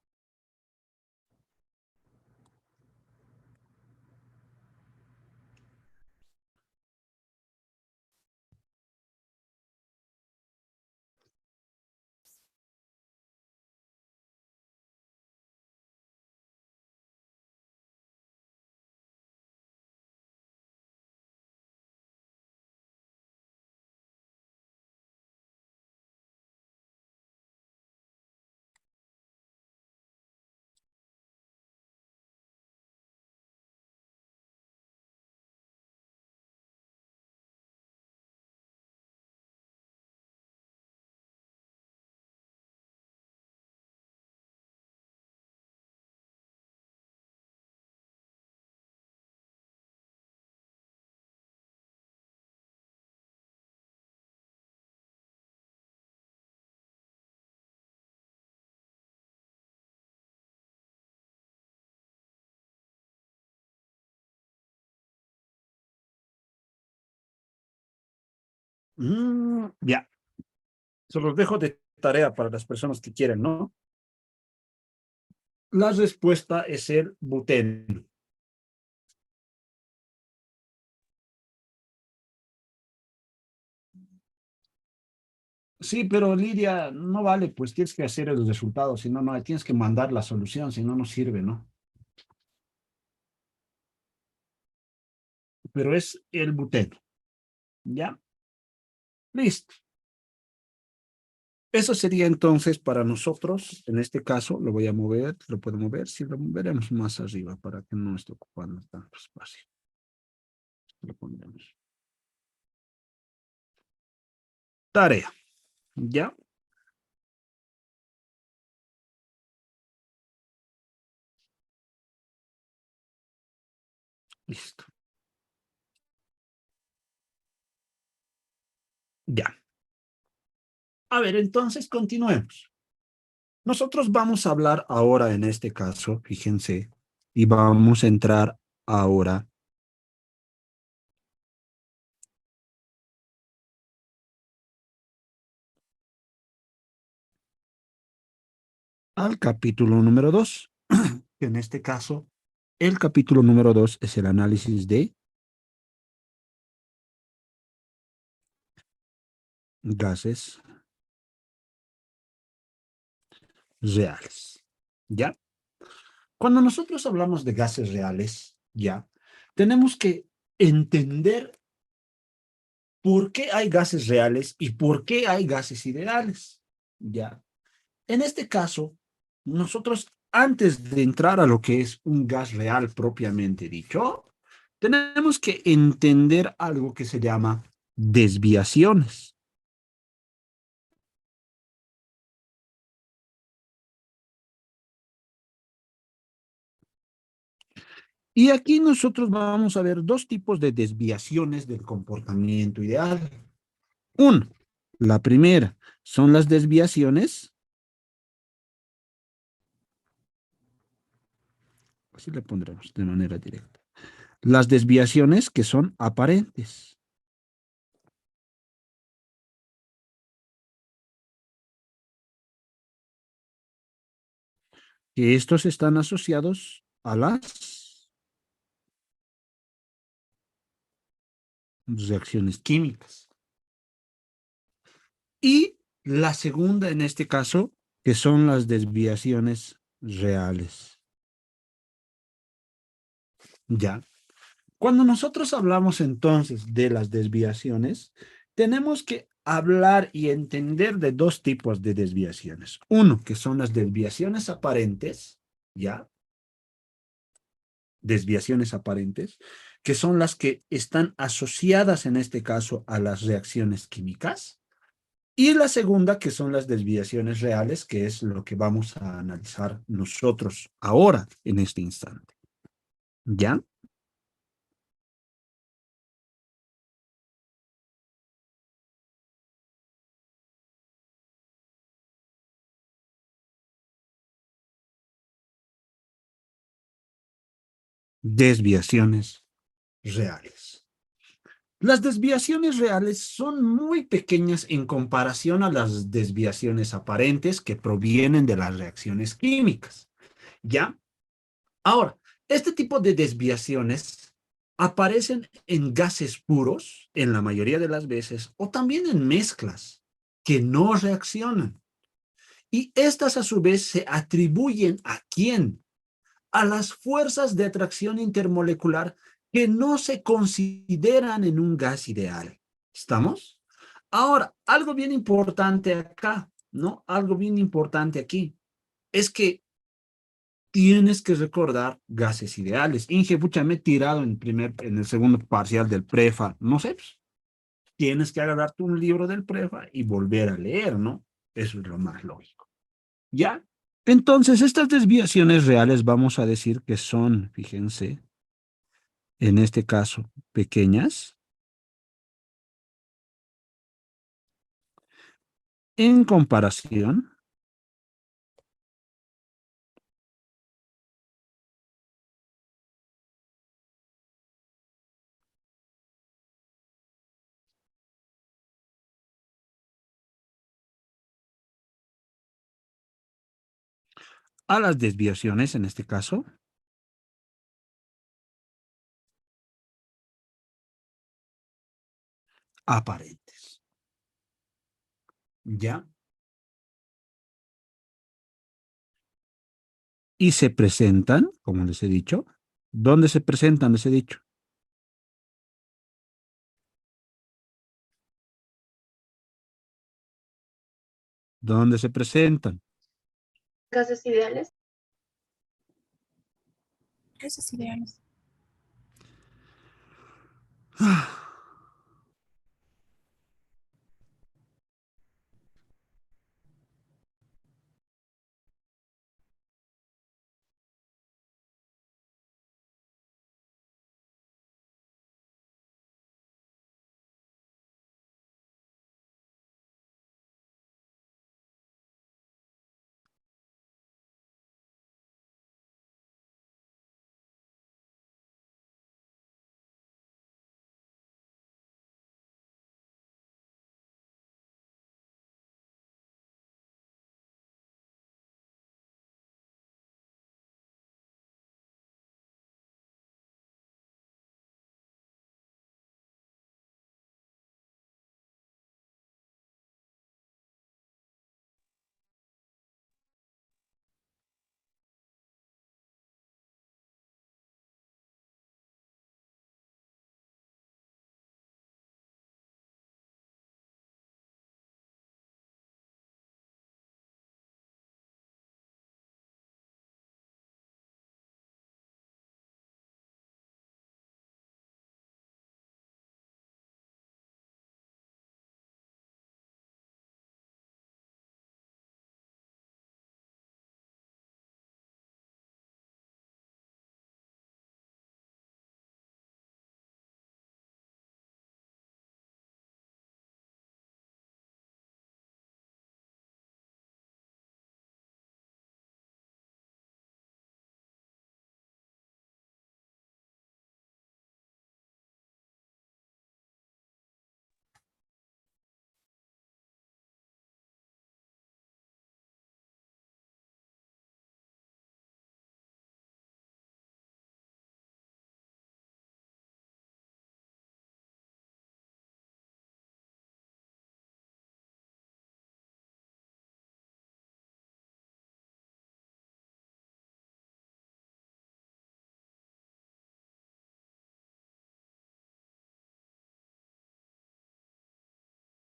S1: Ya. Se los dejo de tarea para las personas que quieren, ¿no? La respuesta es el buteno. Sí, pero Lidia, no vale, pues tienes que hacer el resultado, si no, no, tienes que mandar la solución, si no, no sirve, ¿no? Pero es el buteno, ¿ya? Listo. Eso sería entonces para nosotros, en este caso, lo voy a mover, lo puedo mover, sí, lo moveremos más arriba para que no esté ocupando tanto espacio. Lo pondremos. Tarea, ¿ya? Listo. Ya. A ver, entonces continuemos. Nosotros vamos a hablar ahora en este caso, fíjense, y vamos a entrar ahora al capítulo número 2, que en este caso, el capítulo número 2 es el análisis de gases reales. ¿Ya? Cuando nosotros hablamos de gases reales, ¿ya? Tenemos que entender por qué hay gases reales y por qué hay gases ideales. ¿Ya? En este caso, nosotros, antes de entrar a lo que es un gas real propiamente dicho, tenemos que entender algo que se llama desviaciones. Y aquí nosotros vamos a ver dos tipos de desviaciones del comportamiento ideal. Uno, la primera son las desviaciones, así le pondremos de manera directa, las desviaciones que son aparentes. Que estos están asociados a las reacciones químicas. Y la segunda en este caso, que son las desviaciones reales. ¿Ya? Cuando nosotros hablamos entonces de las desviaciones, tenemos que hablar y entender de dos tipos de desviaciones. Uno, que son las desviaciones aparentes, ¿ya? Desviaciones aparentes, que son las que están asociadas en este caso a las reacciones químicas. Y la segunda, que son las desviaciones reales, que es lo que vamos a analizar nosotros ahora, en este instante. ¿Ya? Desviaciones reales. Las desviaciones reales son muy pequeñas en comparación a las desviaciones aparentes que provienen de las reacciones químicas. ¿Ya? Ahora, este tipo de desviaciones aparecen en gases puros, en la mayoría de las veces, o también en mezclas que no reaccionan. Y estas a su vez se atribuyen ¿a quién? A las fuerzas de atracción intermolecular que no se consideran en un gas ideal. ¿Estamos? Ahora, algo bien importante acá, ¿no? Algo bien importante aquí es que tienes que recordar gases ideales. Inge, pucha, me he tirado en el segundo parcial del prefa. No sé, pues, tienes que agarrarte un libro del prefa y volver a leer, ¿no? Eso es lo más lógico. ¿Ya? Entonces, estas desviaciones reales vamos a decir que son, fíjense, en este caso, pequeñas, en comparación a las desviaciones, en este caso, aparentes. ¿Ya? Y se presentan, como les he dicho, ¿dónde se presentan? Les he dicho. ¿Dónde se presentan?
S4: Gases ideales.
S7: Gases ideales.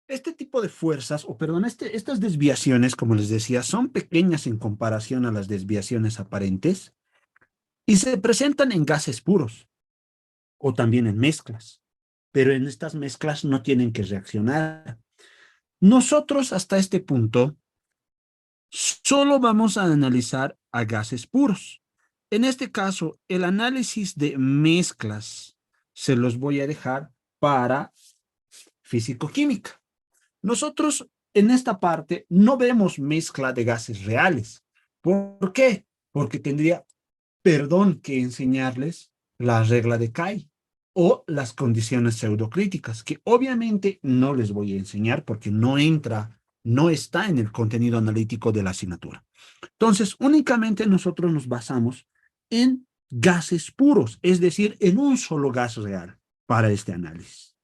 S1: Este tipo de fuerzas, o perdón, estas desviaciones, como les decía, son pequeñas en comparación a las desviaciones aparentes y se presentan en gases puros o también en mezclas, pero en estas mezclas no tienen que reaccionar. Nosotros hasta este punto solo vamos a analizar a gases puros. En este caso, el análisis de mezclas se los voy a dejar para físico-química. Nosotros en esta parte no vemos mezcla de gases reales. ¿Por qué? Porque tendría, perdón, que enseñarles la regla de Kai o las condiciones pseudocríticas, que obviamente no les voy a enseñar porque no entra, no está en el contenido analítico de la asignatura. Entonces, únicamente nosotros nos basamos en gases puros, es decir, en un solo gas real para este análisis.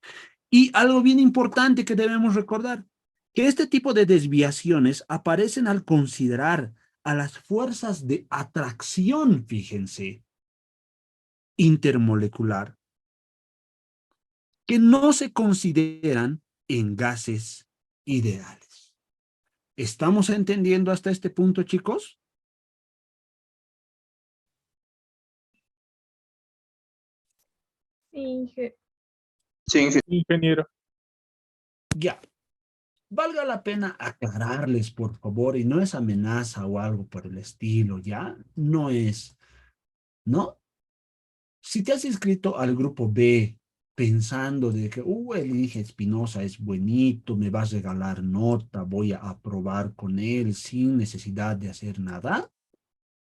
S1: Y algo bien importante que debemos recordar, que este tipo de desviaciones aparecen al considerar a las fuerzas de atracción, fíjense, intermolecular, que no se consideran en gases ideales. ¿Estamos entendiendo hasta este punto, chicos?
S4: Sí, Inge.
S6: Sí, ingeniero.
S2: Ingeniero.
S1: Ya. Valga la pena aclararles, por favor, y no es amenaza o algo por el estilo, ¿ya? No es, ¿no? Si te has inscrito al grupo B pensando de que, el Inge Espinosa es buenito, me va a regalar nota, voy a aprobar con él sin necesidad de hacer nada,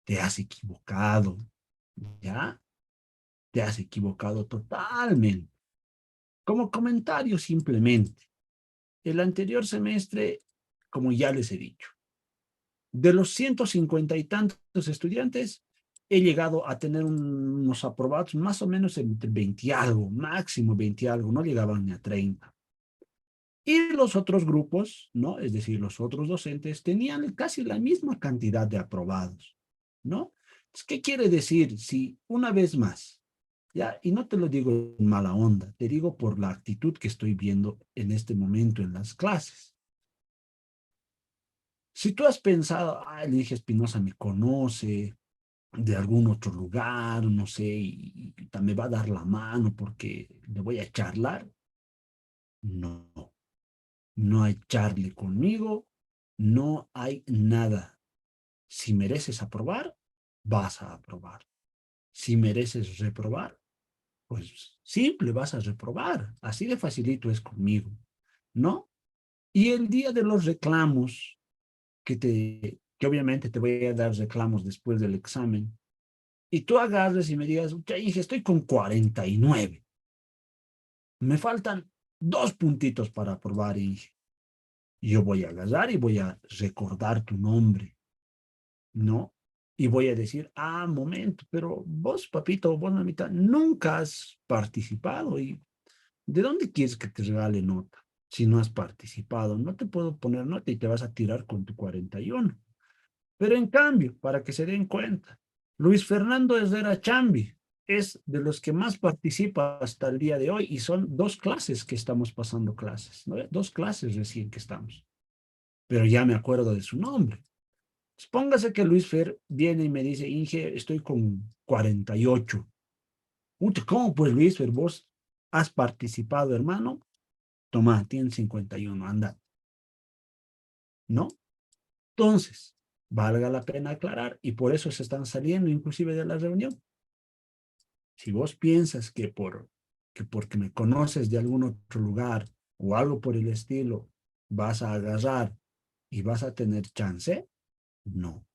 S1: te has equivocado, ¿ya? Te has equivocado totalmente. Como comentario simplemente, el anterior semestre, como ya les he dicho, de los 150 y tantos estudiantes, he llegado a tener unos aprobados más o menos entre 20 y algo, máximo 20 y algo, no llegaban ni a 30. Y los otros grupos, ¿no? Es decir, los otros docentes tenían casi la misma cantidad de aprobados, ¿no? ¿Qué quiere decir? Si una vez más, ya, y no te lo digo en mala onda, te digo por la actitud que estoy viendo en este momento en las clases. Si tú has pensado, el Inge Espinosa me conoce de algún otro lugar, no sé, y me va a dar la mano porque le voy a charlar, no, no hay charle conmigo, no hay nada. Si mereces aprobar, vas a aprobar. Si mereces reprobar, pues simple, vas a reprobar. Así de facilito es conmigo, ¿no? Y el día de los reclamos, que obviamente te voy a dar reclamos después del examen, y tú agarres y me digas, Inge, estoy con 49. Me faltan 2 puntitos para aprobar, Inge. Yo voy a agarrar y voy a recordar tu nombre, ¿no? Y voy a decir, momento, pero vos, papito, vos, mamita, nunca has participado. ¿Y de dónde quieres que te regale nota? Si no has participado, no te puedo poner nota y te vas a tirar con tu 41. Pero en cambio, para que se den cuenta, Luis Fernando Herrera Chambi es de los que más participa hasta el día de hoy y son 2 clases que estamos pasando clases, ¿no? 2 clases recién que estamos. Pero ya me acuerdo de su nombre. Póngase que Luis Fer viene y me dice, Inge, estoy con 48. ¿Cómo pues, Luis Fer? ¿Vos has participado, hermano? Toma, tienes 51, anda. ¿No? Entonces, valga la pena aclarar, y por eso se están saliendo inclusive de la reunión. Si vos piensas que porque me conoces de algún otro lugar o algo por el estilo, vas a agarrar y vas a tener chance, no.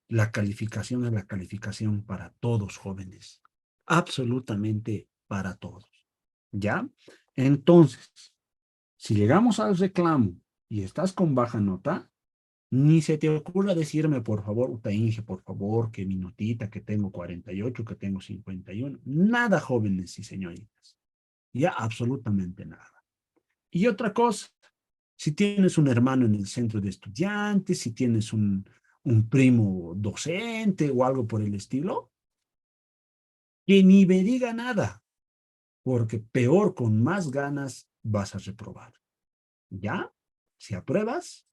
S1: La calificación es la calificación para todos, jóvenes. Absolutamente para todos. ¿Ya? Entonces, si llegamos al reclamo y estás con baja nota, ni se te ocurra decirme, por favor, Inge, por favor, que mi notita, que tengo 48, que tengo 51. Nada, jóvenes y señoritas. Ya absolutamente nada. Y otra cosa, si tienes un hermano en el centro de estudiantes, si tienes un primo docente o algo por el estilo, que ni me diga nada, porque peor, con más ganas, vas a reprobar. ¿Ya? Si apruebas,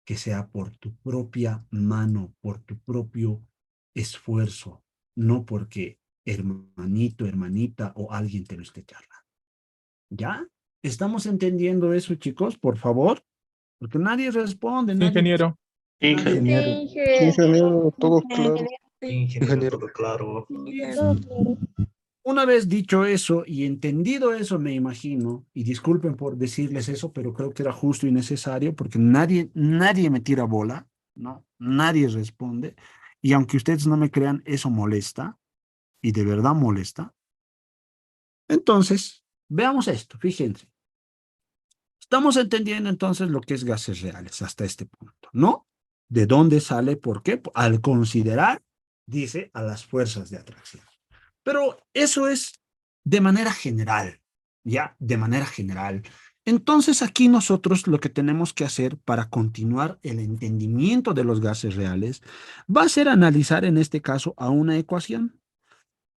S1: que sea por tu propia mano, por tu propio esfuerzo, no porque hermanito, hermanita o alguien te lo esté charlando. ¿Ya? ¿Estamos entendiendo eso, chicos? Por favor. Porque nadie responde,
S2: Sí,
S1: nadie.
S2: ingeniero.
S6: Sí,
S1: nadie-
S6: ingeniero.
S4: Sí,
S5: Sí,
S4: inge.
S5: ingeniero, todo claro.
S6: Ingeniero, todo claro.
S4: Todo claro.
S1: Una vez dicho eso y entendido eso, me imagino, y disculpen por decirles eso, pero creo que era justo y necesario porque nadie me tira bola, ¿no? Nadie responde. Y aunque ustedes no me crean, eso molesta, y de verdad molesta. Entonces, veamos esto, fíjense. Estamos entendiendo entonces lo que es gases reales hasta este punto, ¿no? ¿De dónde sale? ¿Por qué? Al considerar, dice, a las fuerzas de atracción. Pero eso es de manera general, ¿ya? De manera general. Entonces aquí nosotros lo que tenemos que hacer para continuar el entendimiento de los gases reales va a ser analizar en este caso a una ecuación,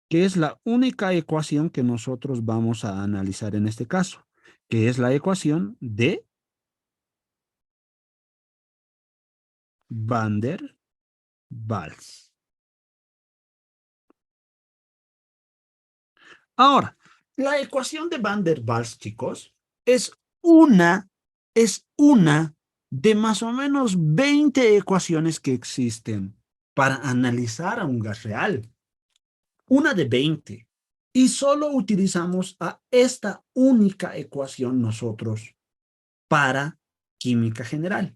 S1: que es la única ecuación que nosotros vamos a analizar en este caso, que es la ecuación de Van der Waals. Ahora, la ecuación de Van der Waals, chicos, es una, es una de más o menos 20 ecuaciones que existen para analizar a un gas real. Una de 20. Y solo utilizamos a esta única ecuación nosotros para química general.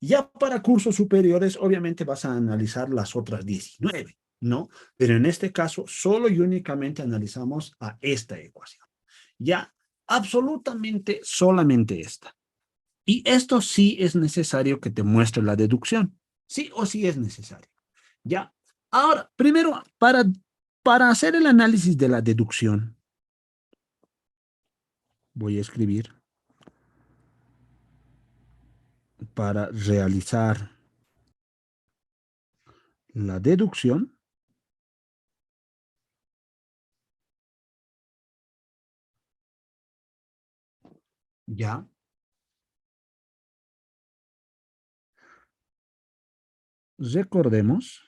S1: Ya para cursos superiores, obviamente vas a analizar las otras 19, ¿no? Pero en este caso, solo y únicamente analizamos a esta ecuación. Ya, absolutamente solamente esta. Y esto sí es necesario que te muestre la deducción. Sí o sí es necesario. Ya. Ahora, primero, para hacer el análisis de la deducción, voy a escribir para realizar la deducción. Ya. Recordemos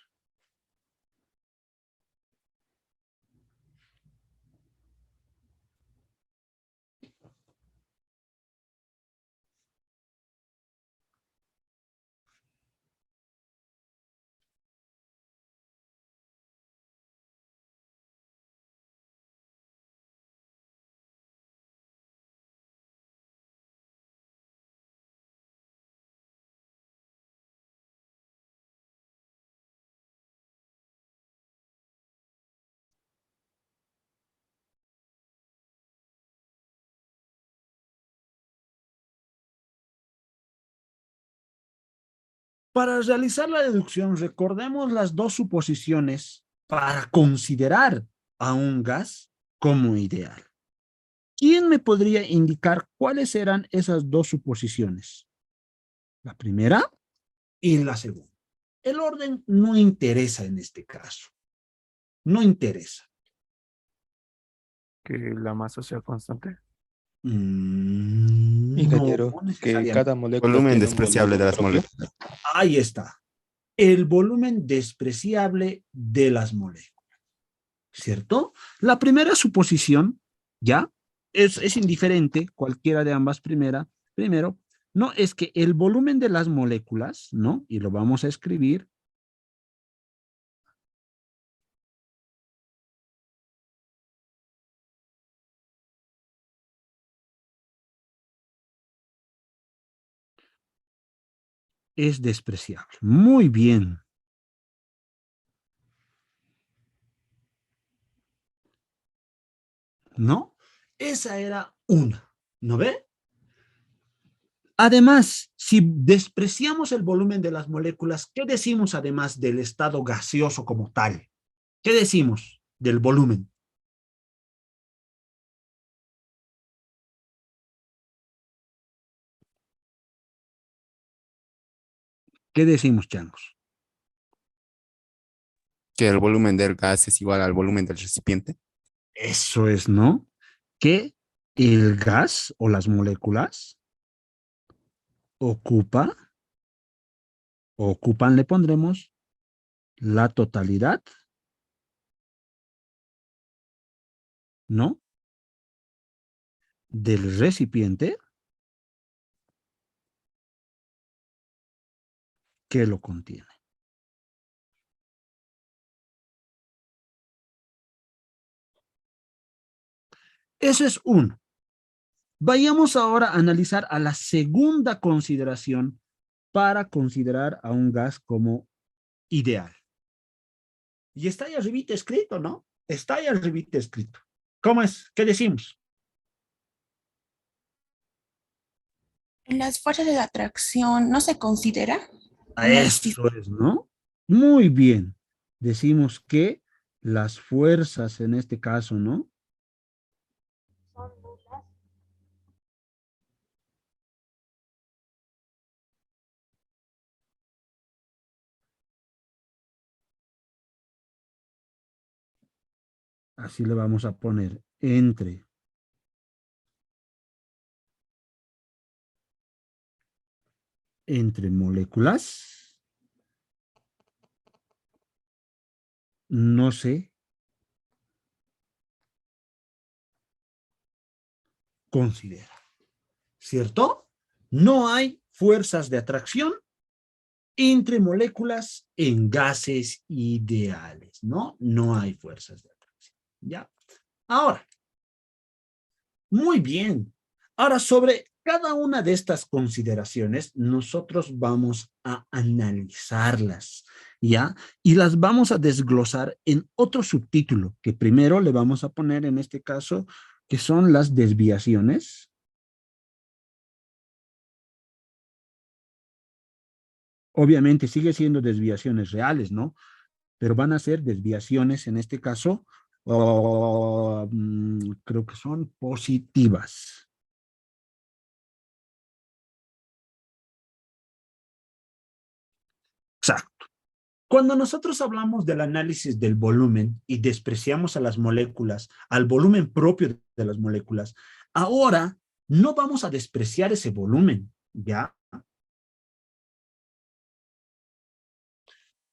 S1: para realizar la deducción, recordemos las dos suposiciones para considerar a un gas como ideal. ¿Quién me podría indicar cuáles eran esas dos suposiciones? La primera y la segunda. El orden no interesa en este caso. No interesa.
S3: Que la masa sea constante.
S5: Ingeniero,
S1: No
S5: que
S1: necesariamente.
S5: cada molécula
S7: Volumen
S5: tiene un
S7: despreciable de
S5: volumen
S7: las
S5: propio.
S7: moléculas.
S1: Ahí está. El volumen despreciable de las moléculas. ¿Cierto? La primera suposición, ¿ya? Es indiferente, cualquiera de ambas primero, no, es que el volumen de las moléculas, ¿no? Y lo vamos a escribir. Es despreciable. Muy bien. ¿No? Esa era una. ¿No ve? Además, si despreciamos el volumen de las moléculas, ¿qué decimos además del estado gaseoso como tal? ¿Qué decimos del volumen? ¿Qué decimos, changos?
S7: Que el volumen del gas es igual al volumen del recipiente.
S1: Eso es, ¿no? Que el gas o las moléculas ocupan, le pondremos la totalidad, ¿no? Del recipiente que lo contiene. Eso es uno. Vayamos ahora a analizar a la segunda consideración para considerar a un gas como ideal. Y está ahí arribita escrito, ¿no? Está ahí arribita escrito. ¿Cómo es? ¿Qué decimos?
S7: En las fuerzas de la atracción no se considera.
S1: A
S7: No existe.
S1: eso es, ¿no? Muy bien. Decimos que las fuerzas en este caso, ¿no? Así le vamos a poner entre moléculas. No se considera, ¿cierto? No hay fuerzas de atracción entre moléculas en gases ideales, ¿no? No hay fuerzas de atracción, ¿ya? Ahora, muy bien. Ahora, sobre cada una de estas consideraciones, nosotros vamos a analizarlas, ¿ya? Y las vamos a desglosar en otro subtítulo, que primero le vamos a poner en este caso, que son las desviaciones. Obviamente sigue siendo desviaciones reales, ¿no? Pero van a ser desviaciones, en este caso, creo que son positivas. Exacto. Cuando nosotros hablamos del análisis del volumen y despreciamos a las moléculas, al volumen propio de las moléculas, ahora no vamos a despreciar ese volumen, ¿ya?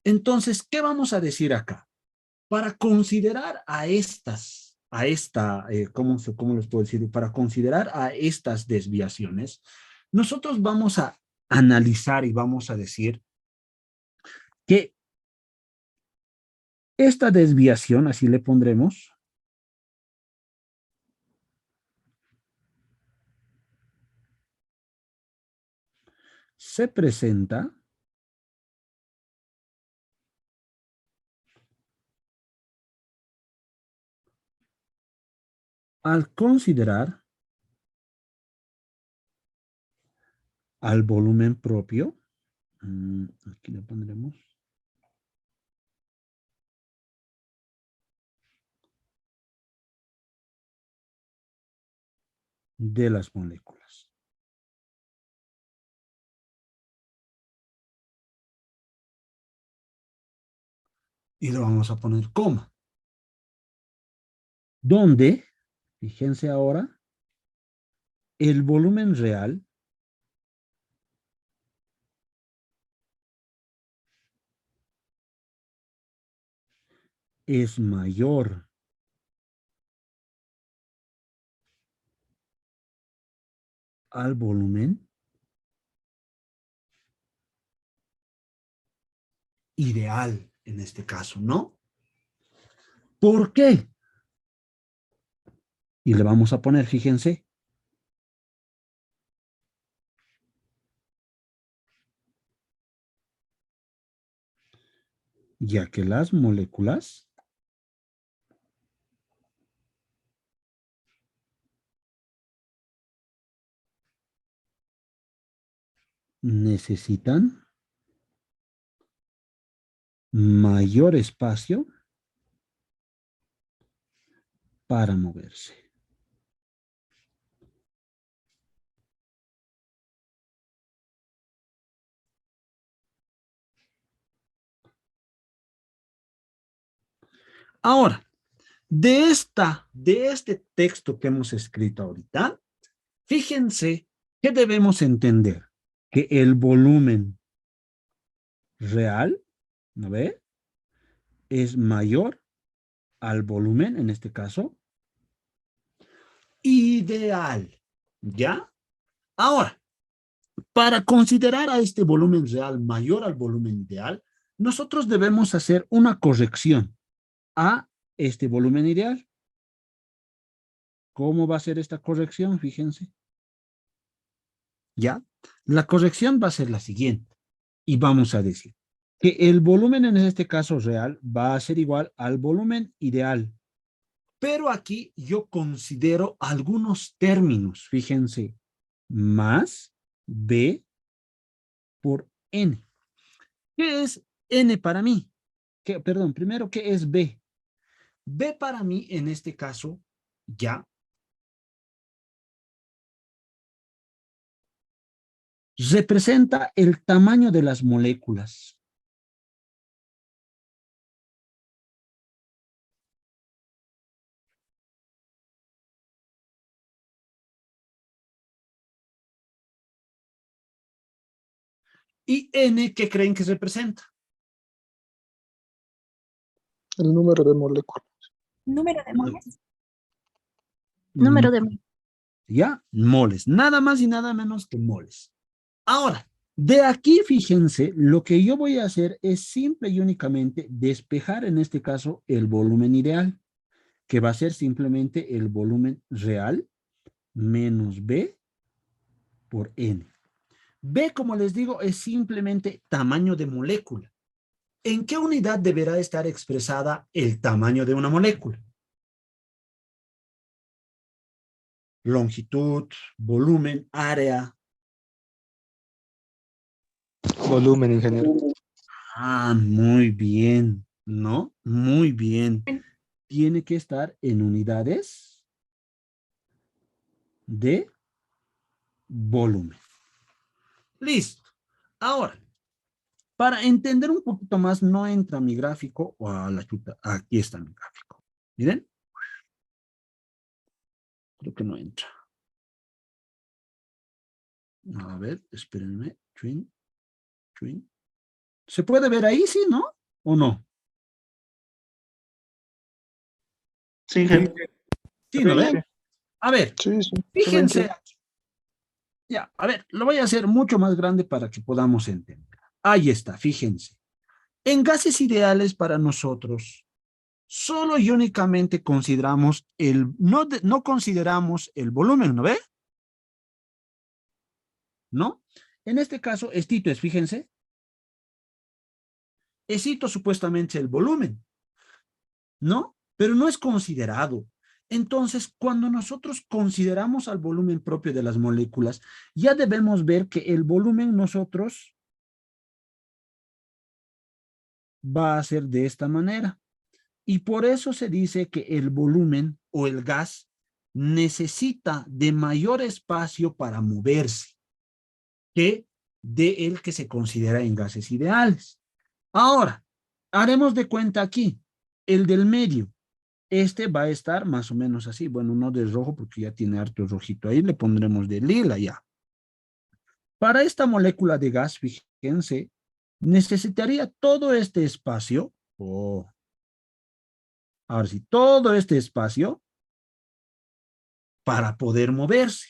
S1: Entonces, ¿qué vamos a decir acá? Para considerar a ¿cómo les puedo decir? Para considerar a estas desviaciones, nosotros vamos a analizar y vamos a decir que esta desviación, así le pondremos, se presenta al considerar al volumen propio, aquí le pondremos, de las moléculas. Y lo vamos a poner coma. Donde, fíjense ahora, el volumen real es mayor al volumen ideal en este caso, ¿no? ¿Por qué? Y le vamos a poner, fíjense, ya que las moléculas necesitan mayor espacio para moverse. Ahora, de este texto que hemos escrito ahorita, fíjense que debemos entender que el volumen real, ¿no ve? Es mayor al volumen, en este caso, ideal, ¿ya? Ahora, para considerar a este volumen real mayor al volumen ideal, nosotros debemos hacer una corrección a este volumen ideal. ¿Cómo va a ser esta corrección? Fíjense. ¿Ya? La corrección va a ser la siguiente. Y vamos a decir que el volumen en este caso real va a ser igual al volumen ideal. Pero aquí yo considero algunos términos. Fíjense. Más B por N. ¿Qué es N para mí? Perdón, primero, ¿qué es B? B para mí, en este caso, ya, representa el tamaño de las moléculas. ¿Y N qué creen que representa?
S5: El número de moléculas.
S7: Número de moles.
S4: Número de moles.
S1: ¿Ya? Moles. Nada más y nada menos que moles. Ahora, de aquí, fíjense, lo que yo voy a hacer es simple y únicamente despejar, en este caso, el volumen ideal, que va a ser simplemente el volumen real menos B por N. B, como les digo, es simplemente tamaño de molécula. ¿En qué unidad deberá estar expresada el tamaño de una molécula? Longitud, volumen, área.
S8: Volumen, ingeniero.
S1: Ah, muy bien, ¿no? Muy bien. Tiene que estar en unidades de volumen. Listo. Ahora, para entender un poquito más, no entra mi gráfico o a la chuta. Aquí está mi gráfico. Miren. Creo que no entra. A ver, espérenme. Twin. ¿Se puede ver ahí, sí, no? ¿O no?
S6: Sí, ingeniero.
S1: Sí, ¿no ven? A ver,
S5: Sí, sí.
S1: fíjense. Ya, a ver, lo voy a hacer mucho más grande para que podamos entender. Ahí está, fíjense. En gases ideales para nosotros, solo y únicamente consideramos no consideramos el volumen, ¿no ve? ¿No? En este caso, estito es, fíjense. Estito supuestamente el volumen, ¿no? Pero no es considerado. Entonces, cuando nosotros consideramos al volumen propio de las moléculas, ya debemos ver que el volumen nosotros va a ser de esta manera. Y por eso se dice que el volumen o el gas necesita de mayor espacio para moverse que de el que se considera en gases ideales. Ahora, haremos de cuenta aquí, el del medio. Este va a estar más o menos así. Bueno, no de rojo porque ya tiene harto rojito ahí. Le pondremos de lila ya. Para esta molécula de gas, fíjense, necesitaría todo este espacio. Ahora sí, todo este espacio para poder moverse.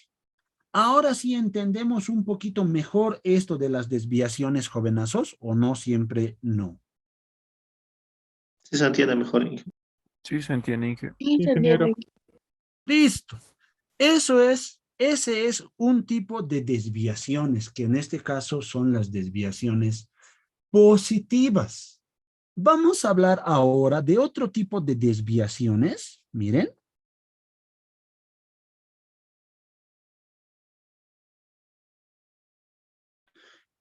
S1: Ahora sí entendemos un poquito mejor esto de las desviaciones, jovenazos, o no siempre no.
S6: Sí se entiende mejor, ingeniero.
S3: Sí, se entiende, Inge.
S2: Ingeniero.
S1: Listo. Ese es un tipo de desviaciones, que en este caso son las desviaciones positivas. Vamos a hablar ahora de otro tipo de desviaciones. Miren.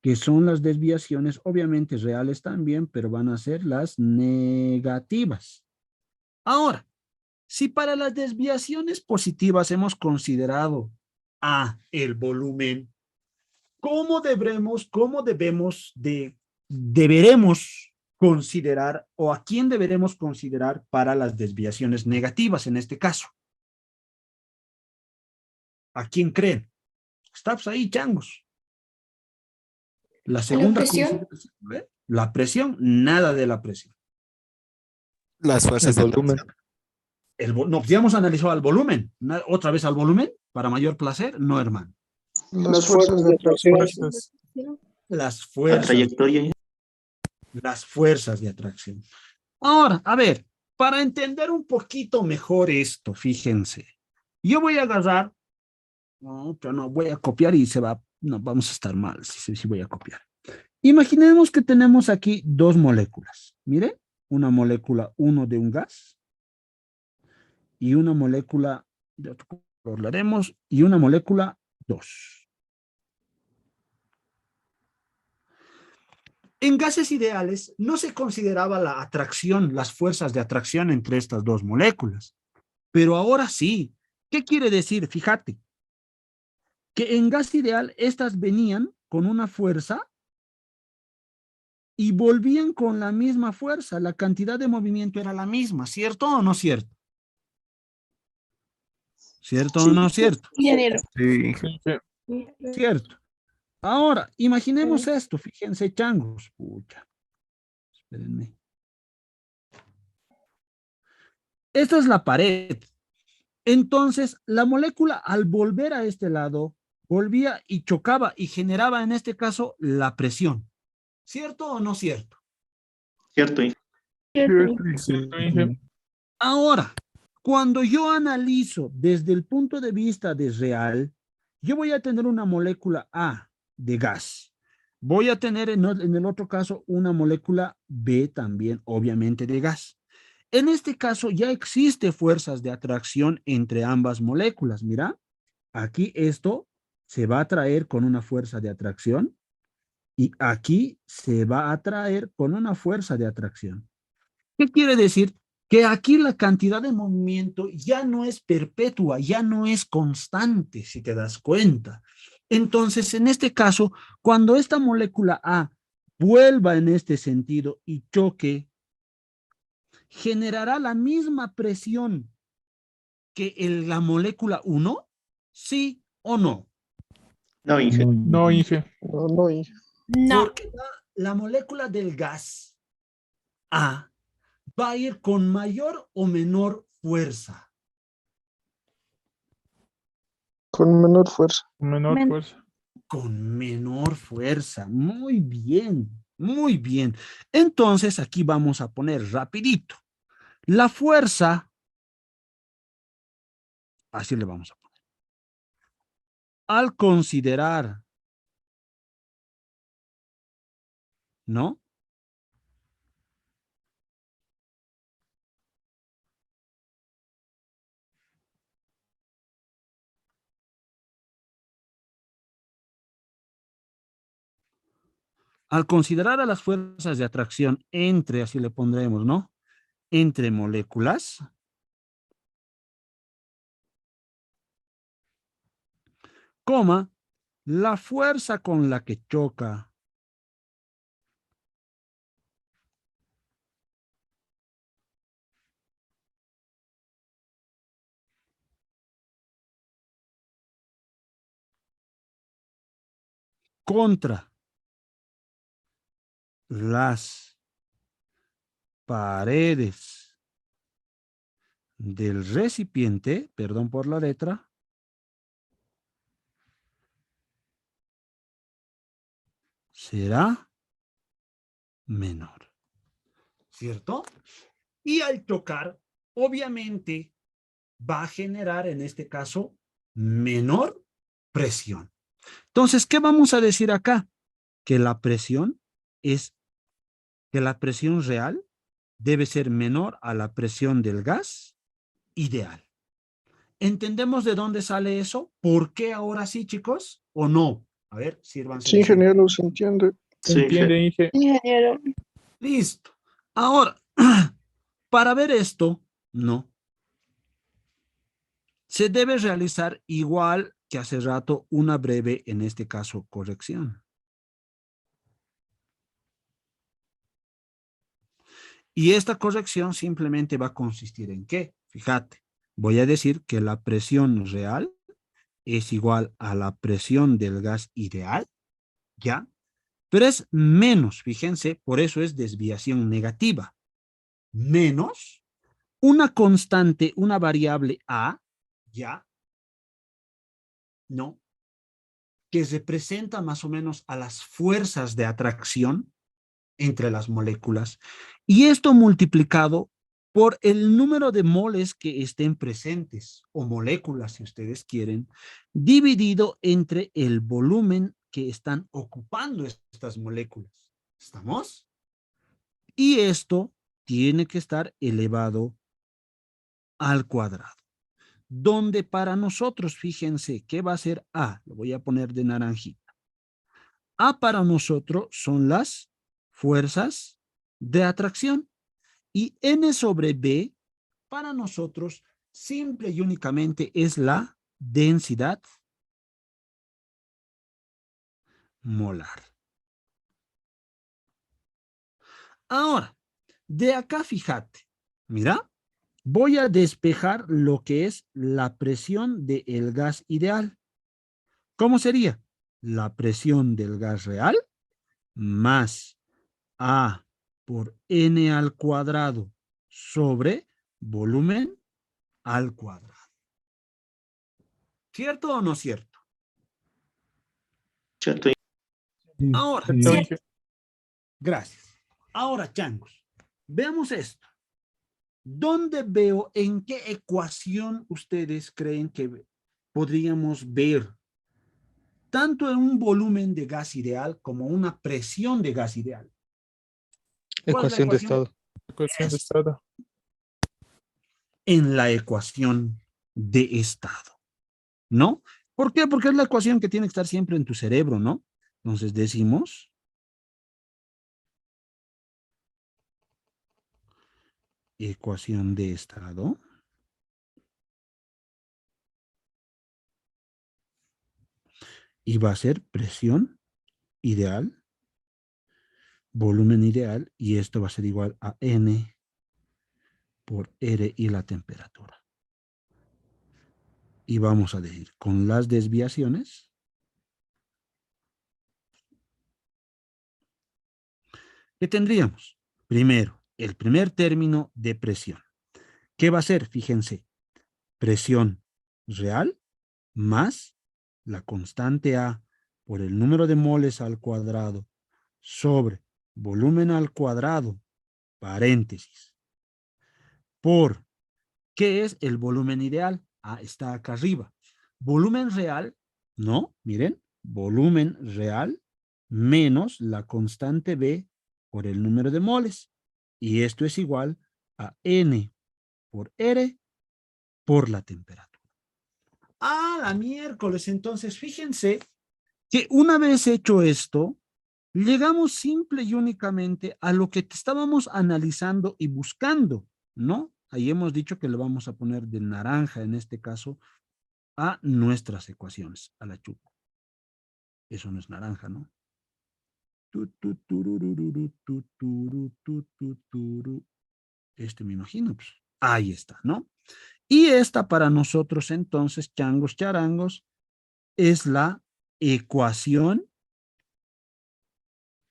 S1: Que son las desviaciones, obviamente reales también, pero van a ser las negativas. Ahora, si para las desviaciones positivas hemos considerado el volumen, ¿cómo deberemos considerar o a quién deberemos considerar para las desviaciones negativas en este caso? ¿A quién creen? Estás ahí, changos. La segunda
S10: presión?
S1: consideración, ¿ve? La presión, nada de la presión.
S8: Las fuerzas de volumen.
S1: No, ya hemos analizado al volumen. Otra vez al volumen, para mayor placer, no, hermano.
S5: Las fuerzas de atracción.
S2: Fuerzas.
S1: Las
S6: La
S1: fuerzas.
S6: trayectoria.
S1: Las fuerzas de atracción. Ahora, a ver, para entender un poquito mejor esto, fíjense, yo voy a agarrar, no, yo no voy a copiar y no, vamos a estar mal si voy a copiar. Imaginemos que tenemos aquí dos moléculas. Mire, una molécula 1 de un gas y una molécula, de otro color lo haremos, y una molécula 2. En gases ideales no se consideraba la atracción, las fuerzas de atracción entre estas dos moléculas, pero ahora sí. ¿Qué quiere decir? Fíjate, que en gas ideal estas venían con una fuerza y volvían con la misma fuerza, la cantidad de movimiento era la misma, ¿cierto o no cierto? ¿Cierto o no cierto?
S7: Ingeniero.
S3: Sí, ingeniero.
S1: Cierto. Ahora, imaginemos esto, fíjense, changos. Pucha. Espérenme. Esta es la pared. Entonces, la molécula al volver a este lado, volvía y chocaba y generaba en este caso la presión. ¿Cierto o no cierto?
S6: Cierto,
S2: Cierto, ingeniero.
S1: Ahora, cuando yo analizo desde el punto de vista de real, yo voy a tener una molécula A de gas. Voy a tener en el otro caso una molécula B también, obviamente de gas. En este caso ya existe fuerzas de atracción entre ambas moléculas. Mira, aquí esto se va a atraer con una fuerza de atracción y aquí se va a atraer con una fuerza de atracción. ¿Qué quiere decir? Que aquí la cantidad de movimiento ya no es perpetua, ya no es constante, si te das cuenta. Entonces, en este caso, cuando esta molécula A vuelva en este sentido y choque, generará la misma presión que la molécula 1, ¿sí o no?
S6: No, ingeniero.
S2: No, ingeniero.
S5: No, Inge.
S7: No.
S1: Porque la molécula del gas A va a ir con mayor o menor fuerza.
S5: Con menor fuerza.
S2: Menor fuerza.
S1: Con menor fuerza. Muy bien, muy bien. Entonces aquí vamos a poner rapidito. La fuerza, así le vamos a poner. Al considerar, ¿no? Al considerar a las fuerzas de atracción entre, así le pondremos, ¿no? Entre moléculas, coma, la fuerza con la que choca contra las paredes del recipiente, perdón por la letra, será menor. ¿Cierto? Y al chocar, obviamente, va a generar en este caso menor presión. Entonces, ¿qué vamos a decir acá? Que la presión real debe ser menor a la presión del gas ideal. ¿Entendemos de dónde sale eso? ¿Por qué ahora sí, chicos? ¿O no? A ver, sírvanse.
S5: Sí, ingeniero, se entiende.
S6: Sí,
S2: Entiende, ingeniero.
S7: Ingeniero.
S1: Listo. Ahora, para ver esto, no. Se debe realizar igual que hace rato una breve, en este caso, corrección. Y esta corrección simplemente va a consistir en ¿qué? Fíjate, voy a decir que la presión real es igual a la presión del gas ideal, ¿ya? Pero es menos, fíjense, por eso es desviación negativa, menos una constante, una variable A, ¿ya? ¿No? Que representa más o menos a las fuerzas de atracción entre las moléculas. Y esto multiplicado por el número de moles que estén presentes, o moléculas si ustedes quieren, dividido entre el volumen que están ocupando estas moléculas. ¿Estamos? Y esto tiene que estar elevado al cuadrado. Donde para nosotros, fíjense, ¿qué va a ser A? Lo voy a poner de naranjita. A para nosotros son las fuerzas de atracción. Y N sobre B para nosotros simple y únicamente es la densidad molar. Ahora, de acá fíjate, mira, voy a despejar lo que es la presión del gas ideal. ¿Cómo sería? La presión del gas real más A por N al cuadrado sobre volumen al cuadrado. ¿Cierto o no cierto?
S6: Cierto.
S1: Ahora,
S2: Cierto, Inge.
S1: gracias. Ahora, changos, veamos esto. ¿Dónde veo, en qué ecuación ustedes creen que podríamos ver tanto en un volumen de gas ideal como una presión de gas ideal? ¿Cuál es la
S5: Ecuación de
S1: ecuación?
S5: estado.
S2: Ecuación de
S1: Es
S2: estado.
S1: en la ecuación de estado, ¿no? ¿Por qué? Porque es la ecuación que tiene que estar siempre en tu cerebro, ¿no? Entonces decimos ecuación de estado y va a ser presión ideal, volumen ideal, y esto va a ser igual a N por R y la temperatura. Y vamos a decir, con las desviaciones, ¿qué tendríamos? Primero, el primer término de presión. ¿Qué va a ser? Fíjense, presión real más la constante A por el número de moles al cuadrado sobre volumen al cuadrado, paréntesis, por ¿qué es el volumen ideal? Ah, está acá arriba. Volumen real, no, miren, volumen real menos la constante B por el número de moles. Y esto es igual a N por R por la temperatura. Ah, la miércoles. Entonces, fíjense que una vez hecho esto, llegamos simple y únicamente a lo que estábamos analizando y buscando, ¿no? Ahí hemos dicho que le vamos a poner de naranja, en este caso, a nuestras ecuaciones, a la chupa. Eso no es naranja, ¿no? Este me imagino, pues. Ahí está, ¿no? Y esta para nosotros entonces, changos, charangos, es la ecuación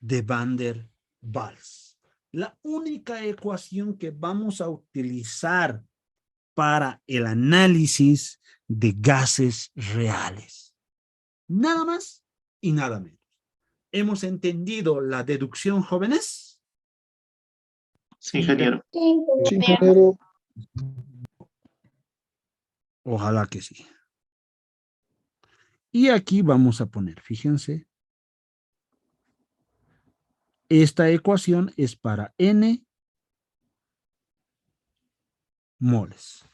S1: de Van der Waals. La única ecuación que vamos a utilizar para el análisis de gases reales. Nada más y nada menos. ¿Hemos entendido la deducción, jóvenes?
S6: Sí, ingeniero.
S5: Sí, ingeniero.
S1: Ojalá que sí. Y aquí vamos a poner, fíjense, esta ecuación es para N moles.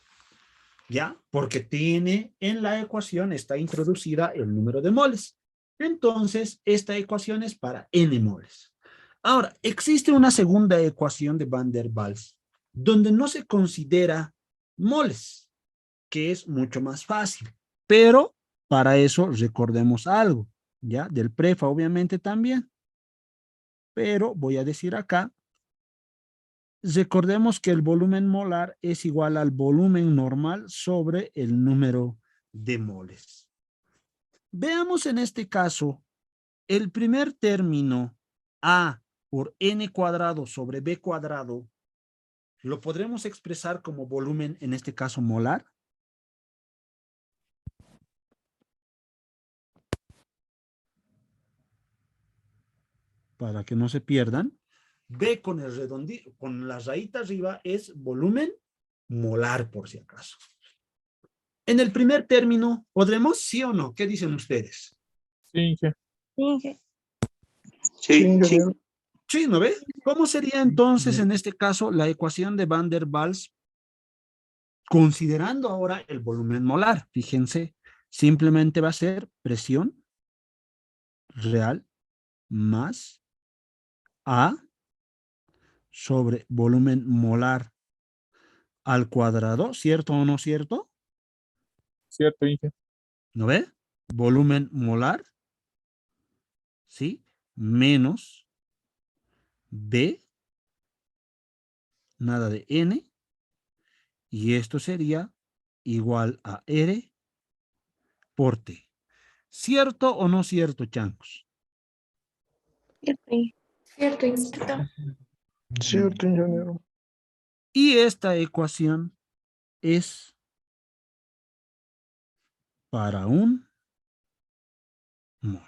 S1: ¿Ya? Porque tiene en la ecuación, está introducida el número de moles. Entonces, esta ecuación es para N moles. Ahora, existe una segunda ecuación de Van der Waals, donde no se considera moles, que es mucho más fácil. Pero, para eso, recordemos algo, ¿ya? Del prefa, obviamente, también. Pero, voy a decir acá, recordemos que el volumen molar es igual al volumen normal sobre el número de moles. Veamos en este caso el primer término A por N cuadrado sobre B cuadrado. ¿Lo podremos expresar como volumen, en este caso molar? Para que no se pierdan. B con el redondito, con la rayita arriba es volumen molar, por si acaso. En el primer término, ¿podremos sí o no? ¿Qué dicen ustedes?
S2: Sí, Inge.
S4: Inge.
S5: Sí,
S6: Sí, sí.
S5: ingeniero.
S1: Sí, ¿no ve? ¿Cómo sería entonces en este caso la ecuación de Van der Waals considerando ahora el volumen molar? Fíjense, simplemente va a ser presión real más A sobre volumen molar al cuadrado, ¿cierto o no cierto?
S2: Cierto, Inge.
S1: ¿No ve? Volumen molar, ¿sí? Menos B, nada de N, y esto sería igual a R por T. ¿Cierto o no cierto, chancos?
S4: Cierto, Inge.
S7: Cierto, Instituto.
S5: Cierto, ingeniero.
S1: Y esta ecuación es para un mol.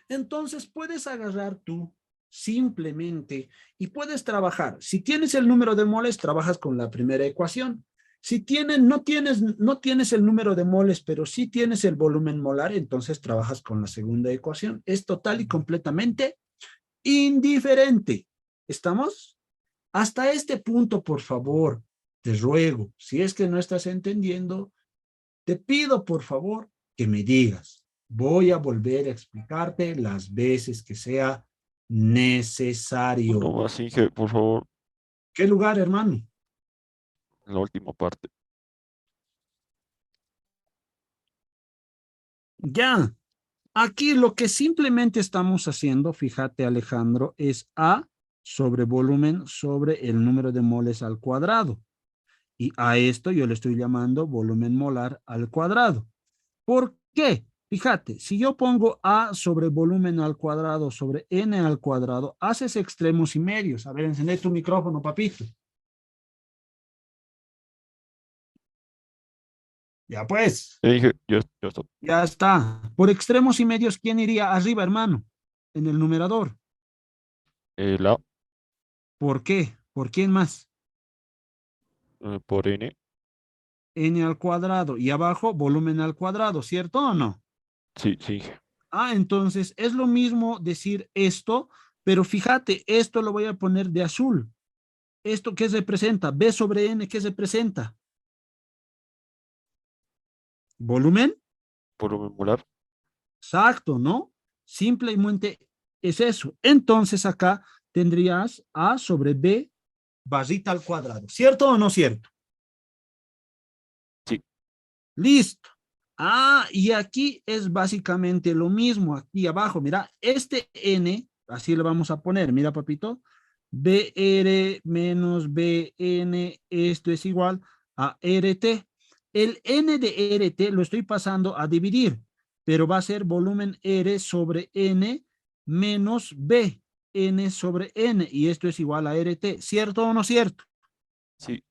S1: Entonces puedes agarrar tú simplemente y puedes trabajar. Si tienes el número de moles, trabajas con la primera ecuación. Si no tienes el número de moles, pero sí tienes el volumen molar, entonces trabajas con la segunda ecuación. Es total y completamente indiferente. ¿Estamos? Hasta este punto, por favor, te ruego, si es que no estás entendiendo, te pido por favor que me digas. Voy a volver a explicarte las veces que sea necesario.
S3: No más, Inge, por favor,
S1: ¿Qué lugar, hermano?
S3: en la última parte.
S1: Ya. Aquí lo que simplemente estamos haciendo, fíjate Alejandro, es A sobre volumen sobre el número de moles al cuadrado. Y a esto yo le estoy llamando volumen molar al cuadrado. ¿Por qué? Fíjate, si yo pongo A sobre volumen al cuadrado sobre N al cuadrado, haces extremos y medios. A ver, encendé tu micrófono, papito. Ya pues,
S3: Inge, ya está.
S1: ya está. Por extremos y medios, ¿quién iría arriba, hermano? En el numerador.
S3: La
S1: ¿Por qué? ¿Por quién más?
S3: por N.
S1: N al cuadrado. Y abajo, volumen al cuadrado, ¿cierto o no?
S3: Sí, sí, Inge.
S1: Ah, entonces es lo mismo decir esto, pero fíjate, esto lo voy a poner de azul. ¿Esto qué representa? B sobre N, ¿qué representa? ¿Volumen?
S3: Volumen molar.
S1: Exacto, ¿no? Simplemente es eso. Entonces acá tendrías A sobre B barrita al cuadrado. ¿Cierto o no cierto?
S3: Sí,
S1: Listo. Ah, y aquí es básicamente lo mismo. Aquí abajo, mira, este N, así le vamos a poner, mira, papito, BR menos BN, esto es igual a RT. El N de RT lo estoy pasando a dividir, pero va a ser volumen R sobre N menos B, N sobre N, y esto es igual a RT. ¿Cierto o no cierto?
S3: sí,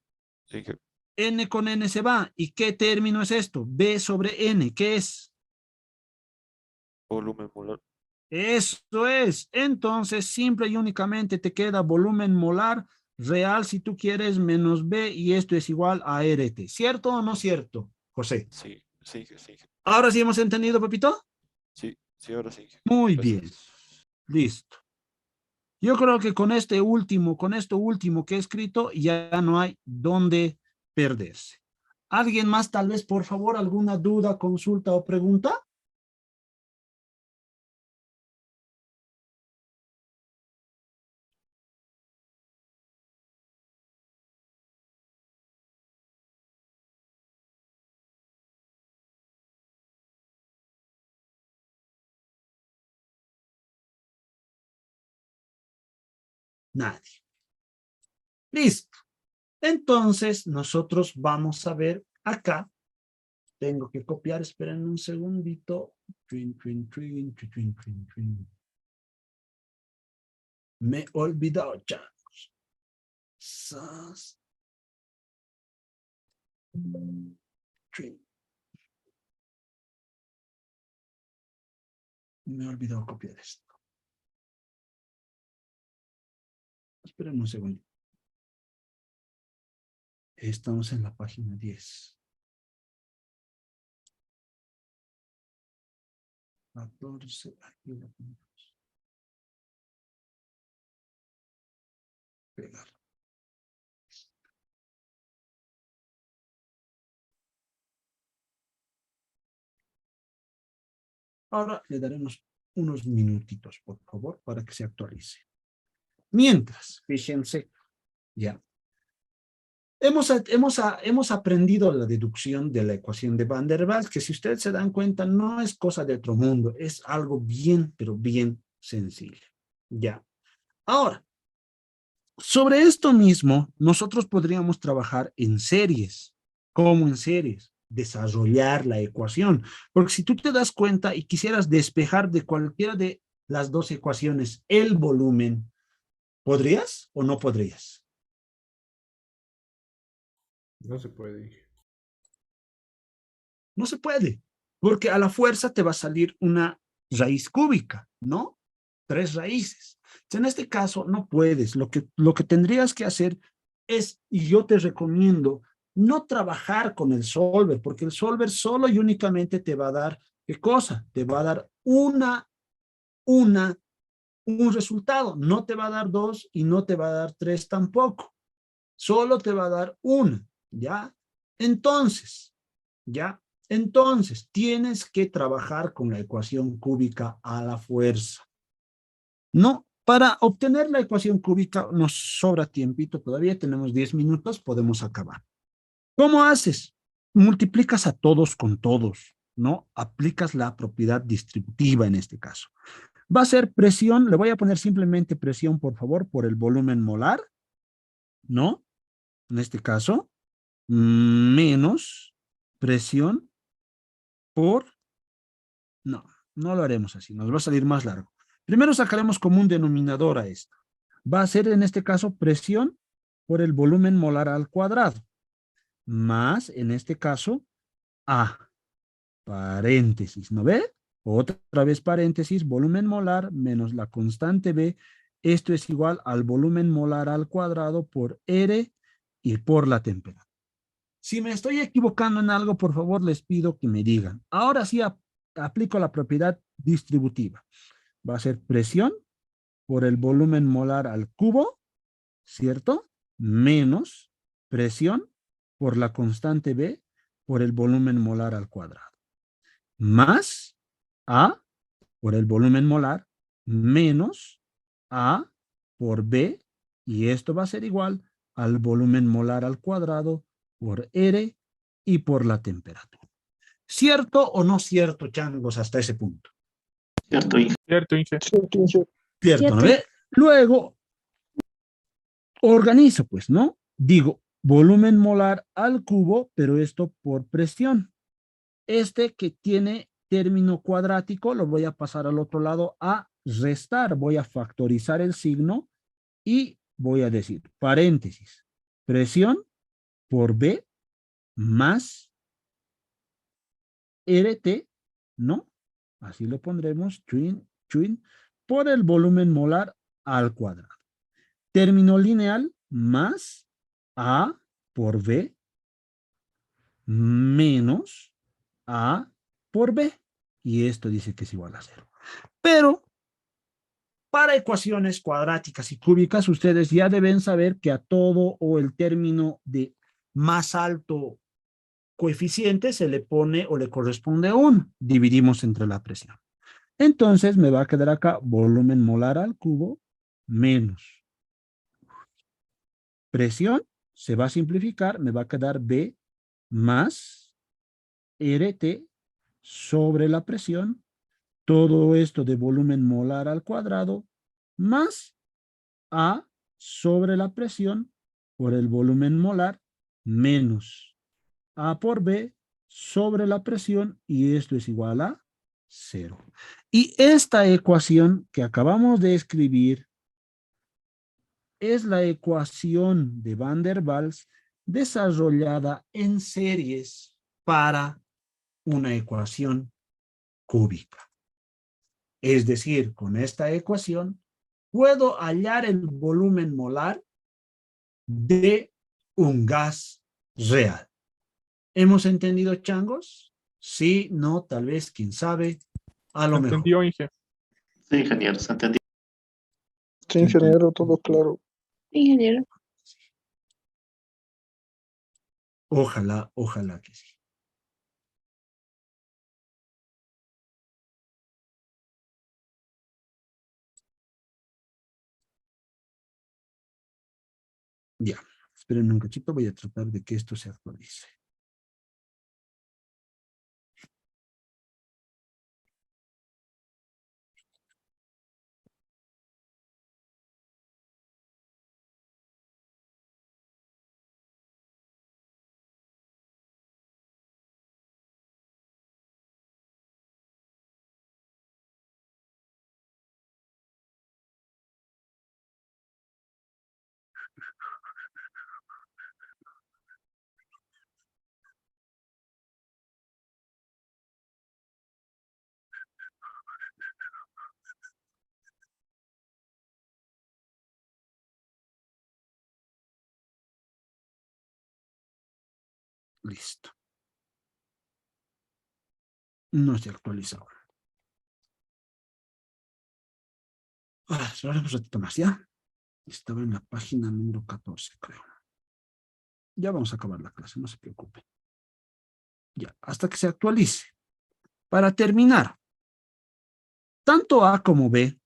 S3: Inge.
S1: N con N se va. ¿Y qué término es esto? B sobre N. ¿Qué es?
S3: Volumen molar.
S1: Esto es. Entonces, simple y únicamente te queda volumen molar real, si tú quieres, menos B, y esto es igual a RT. ¿Cierto o no cierto, José?
S3: Sí, sí, Inge, sí, Inge.
S1: ¿Ahora sí hemos entendido, papito?
S3: Sí, sí, ahora sí, Inge.
S1: Muy bien.
S3: Gracias.
S1: Listo. Yo creo que con con esto último que he escrito, ya no hay dónde perderse. ¿Alguien más, tal vez, por favor, alguna duda, consulta o pregunta? Nadie. Listo. Entonces, nosotros vamos a ver acá. Tengo que copiar, esperen un segundito. Me he olvidado, chicos. Me he olvidado copiar esto. Esperen un segundo. Estamos en la página 10. 14, aquí lo ponemos. Pegar. Ahora le daremos unos minutitos, por favor, para que se actualice. Mientras, fíjense, ya. Hemos aprendido la deducción de la ecuación de Van der Waals, que si ustedes se dan cuenta, no es cosa de otro mundo, es algo bien, pero bien sencillo. Ya. Ahora, sobre esto mismo, nosotros podríamos trabajar en series. ¿Cómo en series? Desarrollar la ecuación. Porque si tú te das cuenta y quisieras despejar de cualquiera de las dos ecuaciones el volumen, ¿podrías o no podrías?
S5: No se puede.
S1: No se puede, porque a la fuerza te va a salir una raíz cúbica, ¿no? 3 raíces. En este caso no puedes. Lo que tendrías que hacer es, y yo te recomiendo, no trabajar con el solver, porque el solver solo y únicamente te va a dar, ¿qué cosa? Te va a dar un resultado. No te va a dar 2 y no te va a dar 3 tampoco. Solo te va a dar una, ¿ya? Entonces, tienes que trabajar con la ecuación cúbica a la fuerza. No, para obtener la ecuación cúbica nos sobra tiempito todavía, tenemos 10 minutos, podemos acabar. ¿Cómo haces? Multiplicas a todos con todos, ¿no? Aplicas la propiedad distributiva en este caso. Va a ser presión, le voy a poner simplemente presión, por favor, por el volumen molar, ¿no? En este caso, menos presión por... No lo haremos así, nos va a salir más largo. Primero sacaremos como un denominador a esto. Va a ser en este caso presión por el volumen molar al cuadrado, más en este caso A, paréntesis, ¿no ve? Otra vez paréntesis, volumen molar menos la constante B, esto es igual al volumen molar al cuadrado por R y por la temperatura. Si me estoy equivocando en algo, por favor les pido que me digan. Ahora sí aplico la propiedad distributiva. Va a ser presión por el volumen molar al cubo, ¿cierto? Menos presión por la constante B por el volumen molar al cuadrado. Más A por el volumen molar menos A por B, y esto va a ser igual al volumen molar al cuadrado por R y por la temperatura. ¿Cierto o no cierto, changos, hasta ese punto?
S6: Cierto, Inge.
S2: Cierto, Inge.
S1: Cierto, ¿no ve? Luego, organizo, pues, ¿no? Digo, volumen molar al cubo, pero esto por presión. Este que tiene término cuadrático, lo voy a pasar al otro lado a restar. Voy a factorizar el signo y voy a decir, paréntesis, presión por B más RT, ¿no? Así lo pondremos, por el volumen molar al cuadrado. Término lineal más A por B menos A por B. Y esto dice que es igual a 0. Pero para ecuaciones cuadráticas y cúbicas, ustedes ya deben saber que a todo o el término de más alto coeficiente se le pone o le corresponde 1. Dividimos entre la presión. Entonces me va a quedar acá volumen molar al cubo menos presión, se va a simplificar, me va a quedar B más RT sobre la presión, todo esto de volumen molar al cuadrado, más A sobre la presión por el volumen molar menos A por B sobre la presión, y esto es igual a 0. Y esta ecuación que acabamos de escribir es la ecuación de Van der Waals desarrollada en series para una ecuación cúbica. Es decir, con esta ecuación puedo hallar el volumen molar de un gas real. ¿Hemos entendido, changos? Sí, no, tal vez, quién sabe, a lo mejor.
S2: ¿Entendió, Inge?
S6: Sí, ingeniero, se entendió.
S9: Sí, ingeniero, todo claro.
S4: Ingeniero.
S1: Ojalá, ojalá que sí. Ya, esperen un cachito, voy a tratar de que esto se actualice. Listo. No se ha actualizado. Ahora, esperaremos un ratito más, ¿ya? Estaba en la página número 14, creo. Ya vamos a acabar la clase, no se preocupen. Ya, hasta que se actualice. Para terminar, tanto A como B,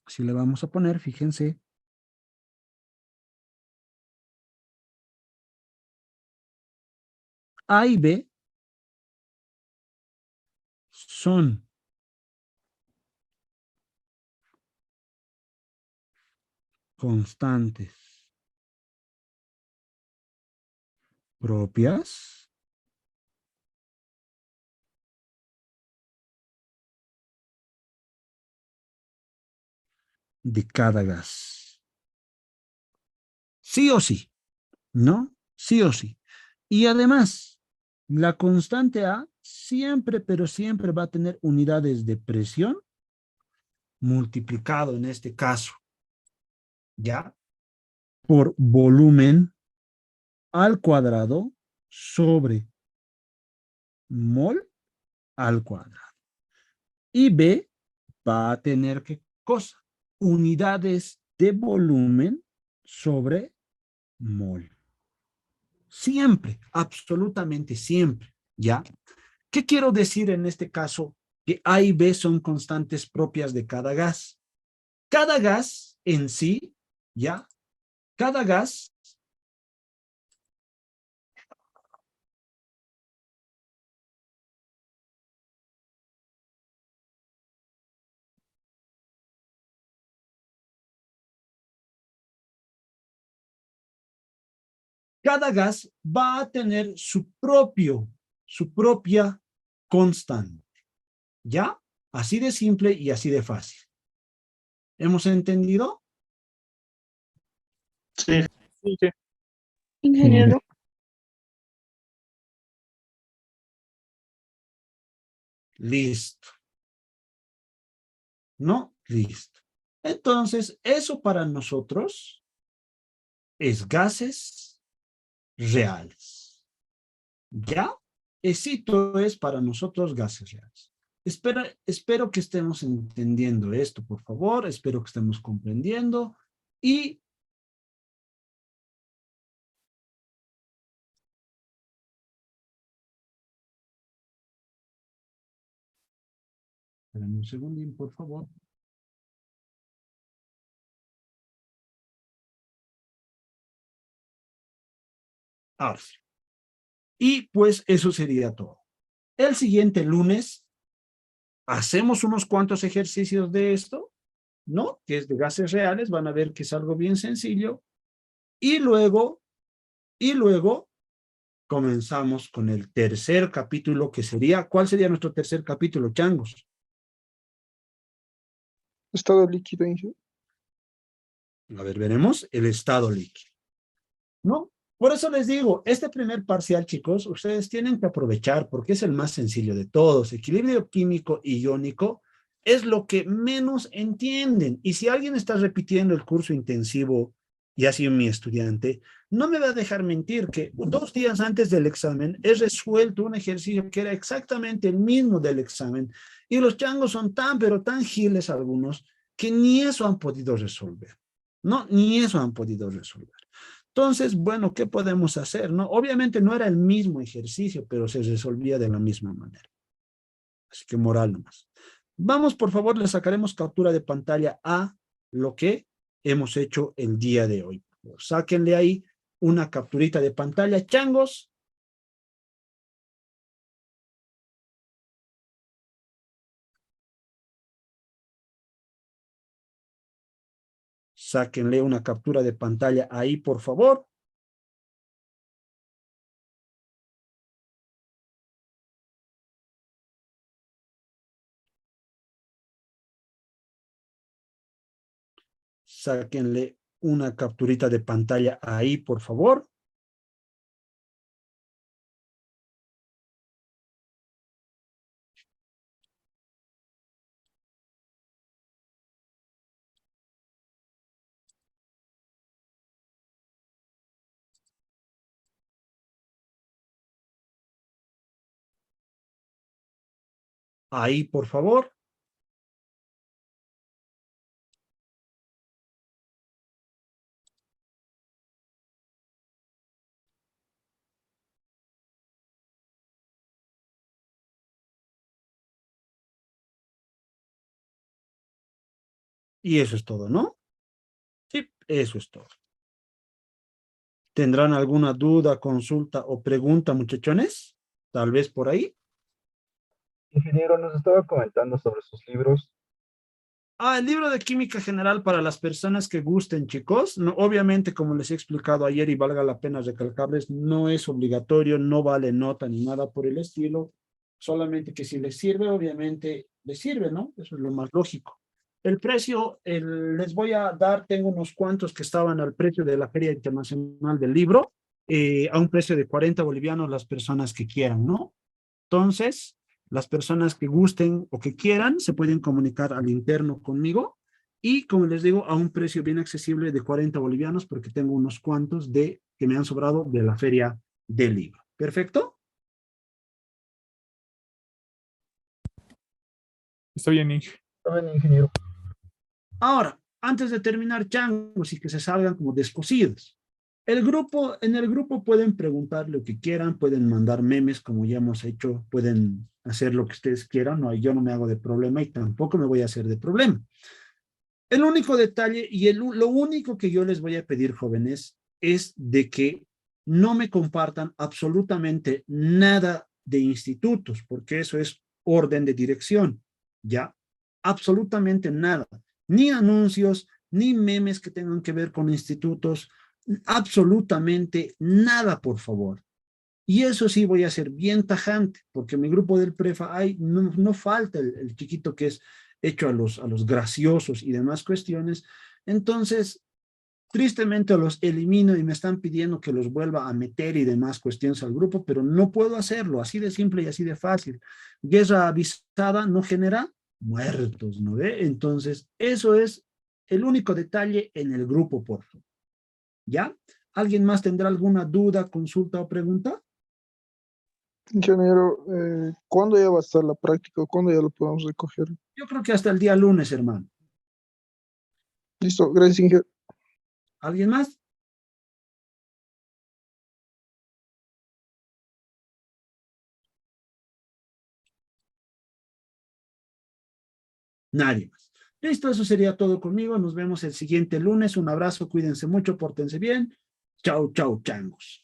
S1: si le vamos a poner, fíjense, A y B son constantes propias de cada gas. Sí o sí, ¿no? Sí o sí. Y además, la constante A siempre, pero siempre va a tener unidades de presión multiplicado en este caso, ¿ya? Por volumen al cuadrado sobre mol al cuadrado. Y B va a tener, ¿qué cosa? Unidades de volumen sobre mol. Siempre, absolutamente siempre, ¿ya? ¿Qué quiero decir en este caso? Que A y B son constantes propias de cada gas. Cada gas en sí, ¿ya? Cada gas va a tener su propia constante. ¿Ya? Así de simple y así de fácil. ¿Hemos entendido?
S6: Sí,
S2: Inge.
S4: Ingeniero.
S1: Listo. ¿No? Listo. Entonces, eso para nosotros es gases reales. ¿Ya? Éxito es para nosotros gases reales. Espero que estemos entendiendo esto, por favor. Espero que estemos comprendiendo. Y esperen un segundín, por favor. Ahora sí. Y pues eso sería todo. El siguiente lunes hacemos unos cuantos ejercicios de esto ¿no? Que es de gases reales, van a ver que es algo bien sencillo. Y luego comenzamos con el tercer capítulo, que sería, ¿cuál sería nuestro tercer capítulo, changos?
S9: Estado líquido, ingeniero.
S1: A ver, veremos el estado líquido, ¿no? Por eso les digo, este primer parcial, chicos, ustedes tienen que aprovechar porque es el más sencillo de todos. Equilibrio químico y iónico es lo que menos entienden. Y si alguien está repitiendo el curso intensivo y ha sido mi estudiante, no me va a dejar mentir que 2 días antes del examen he resuelto un ejercicio que era exactamente el mismo del examen. Y los changos son tan, pero tan giles algunos, que ni eso han podido resolver. No, ni eso han podido resolver. Entonces, bueno, ¿qué podemos hacer? ¿No? Obviamente no era el mismo ejercicio, pero se resolvía de la misma manera. Así que moral nomás. Vamos, por favor, le sacaremos captura de pantalla a lo que hemos hecho el día de hoy. Sáquenle ahí una capturita de pantalla, changos. Sáquenle una captura de pantalla ahí, por favor. Sáquenle una capturita de pantalla ahí, por favor. Ahí, por favor. Y eso es todo, ¿no? Sí, eso es todo. ¿Tendrán alguna duda, consulta o pregunta, muchachones? Tal vez por ahí.
S10: Ingeniero, nos estaba comentando sobre sus libros.
S1: El libro de química general para las personas que gusten, chicos. No, obviamente, como les he explicado ayer y valga la pena recalcarles, no es obligatorio, no vale nota ni nada por el estilo. Solamente que si les sirve, obviamente les sirve, ¿no? Eso es lo más lógico. El precio, les voy a dar, tengo unos cuantos que estaban al precio de la Feria Internacional del Libro, a un precio de 40 bolivianos las personas que quieran, ¿no? Entonces, las personas que gusten o que quieran se pueden comunicar al interno conmigo y, como les digo, a un precio bien accesible de 40 bolivianos porque tengo unos cuantos que me han sobrado de la Feria del Libro. ¿Perfecto?
S2: Está bien, Inge.
S10: Está bien, ingeniero.
S1: Ahora, antes de terminar, changos, y que se salgan como descosidos. En el grupo pueden preguntar lo que quieran, pueden mandar memes como ya hemos hecho, pueden hacer lo que ustedes quieran, no, yo no me hago de problema y tampoco me voy a hacer de problema. El único detalle y lo único que yo les voy a pedir, jóvenes, es de que no me compartan absolutamente nada de institutos, porque eso es orden de dirección, ¿ya? Absolutamente nada. Ni anuncios, ni memes que tengan que ver con institutos, absolutamente nada, por favor. Y eso sí voy a ser bien tajante, porque en mi grupo del prefa no falta el chiquito que es hecho a los graciosos y demás cuestiones. Entonces, tristemente los elimino y me están pidiendo que los vuelva a meter y demás cuestiones al grupo, pero no puedo hacerlo, así de simple y así de fácil. Guerra avisada no genera muertos, ¿no ve? Entonces, eso es el único detalle en el grupo, por favor. ¿Ya? ¿Alguien más tendrá alguna duda, consulta o pregunta?
S9: Ingeniero, ¿cuándo ya va a estar la práctica? ¿Cuándo ya lo podemos recoger?
S1: Yo creo que hasta el día lunes, hermano.
S9: Listo, gracias, ingeniero.
S1: ¿Alguien más? Nadie más. Listo, eso sería todo conmigo. Nos vemos el siguiente lunes. Un abrazo, cuídense mucho, pórtense bien. Chau, chau, changos.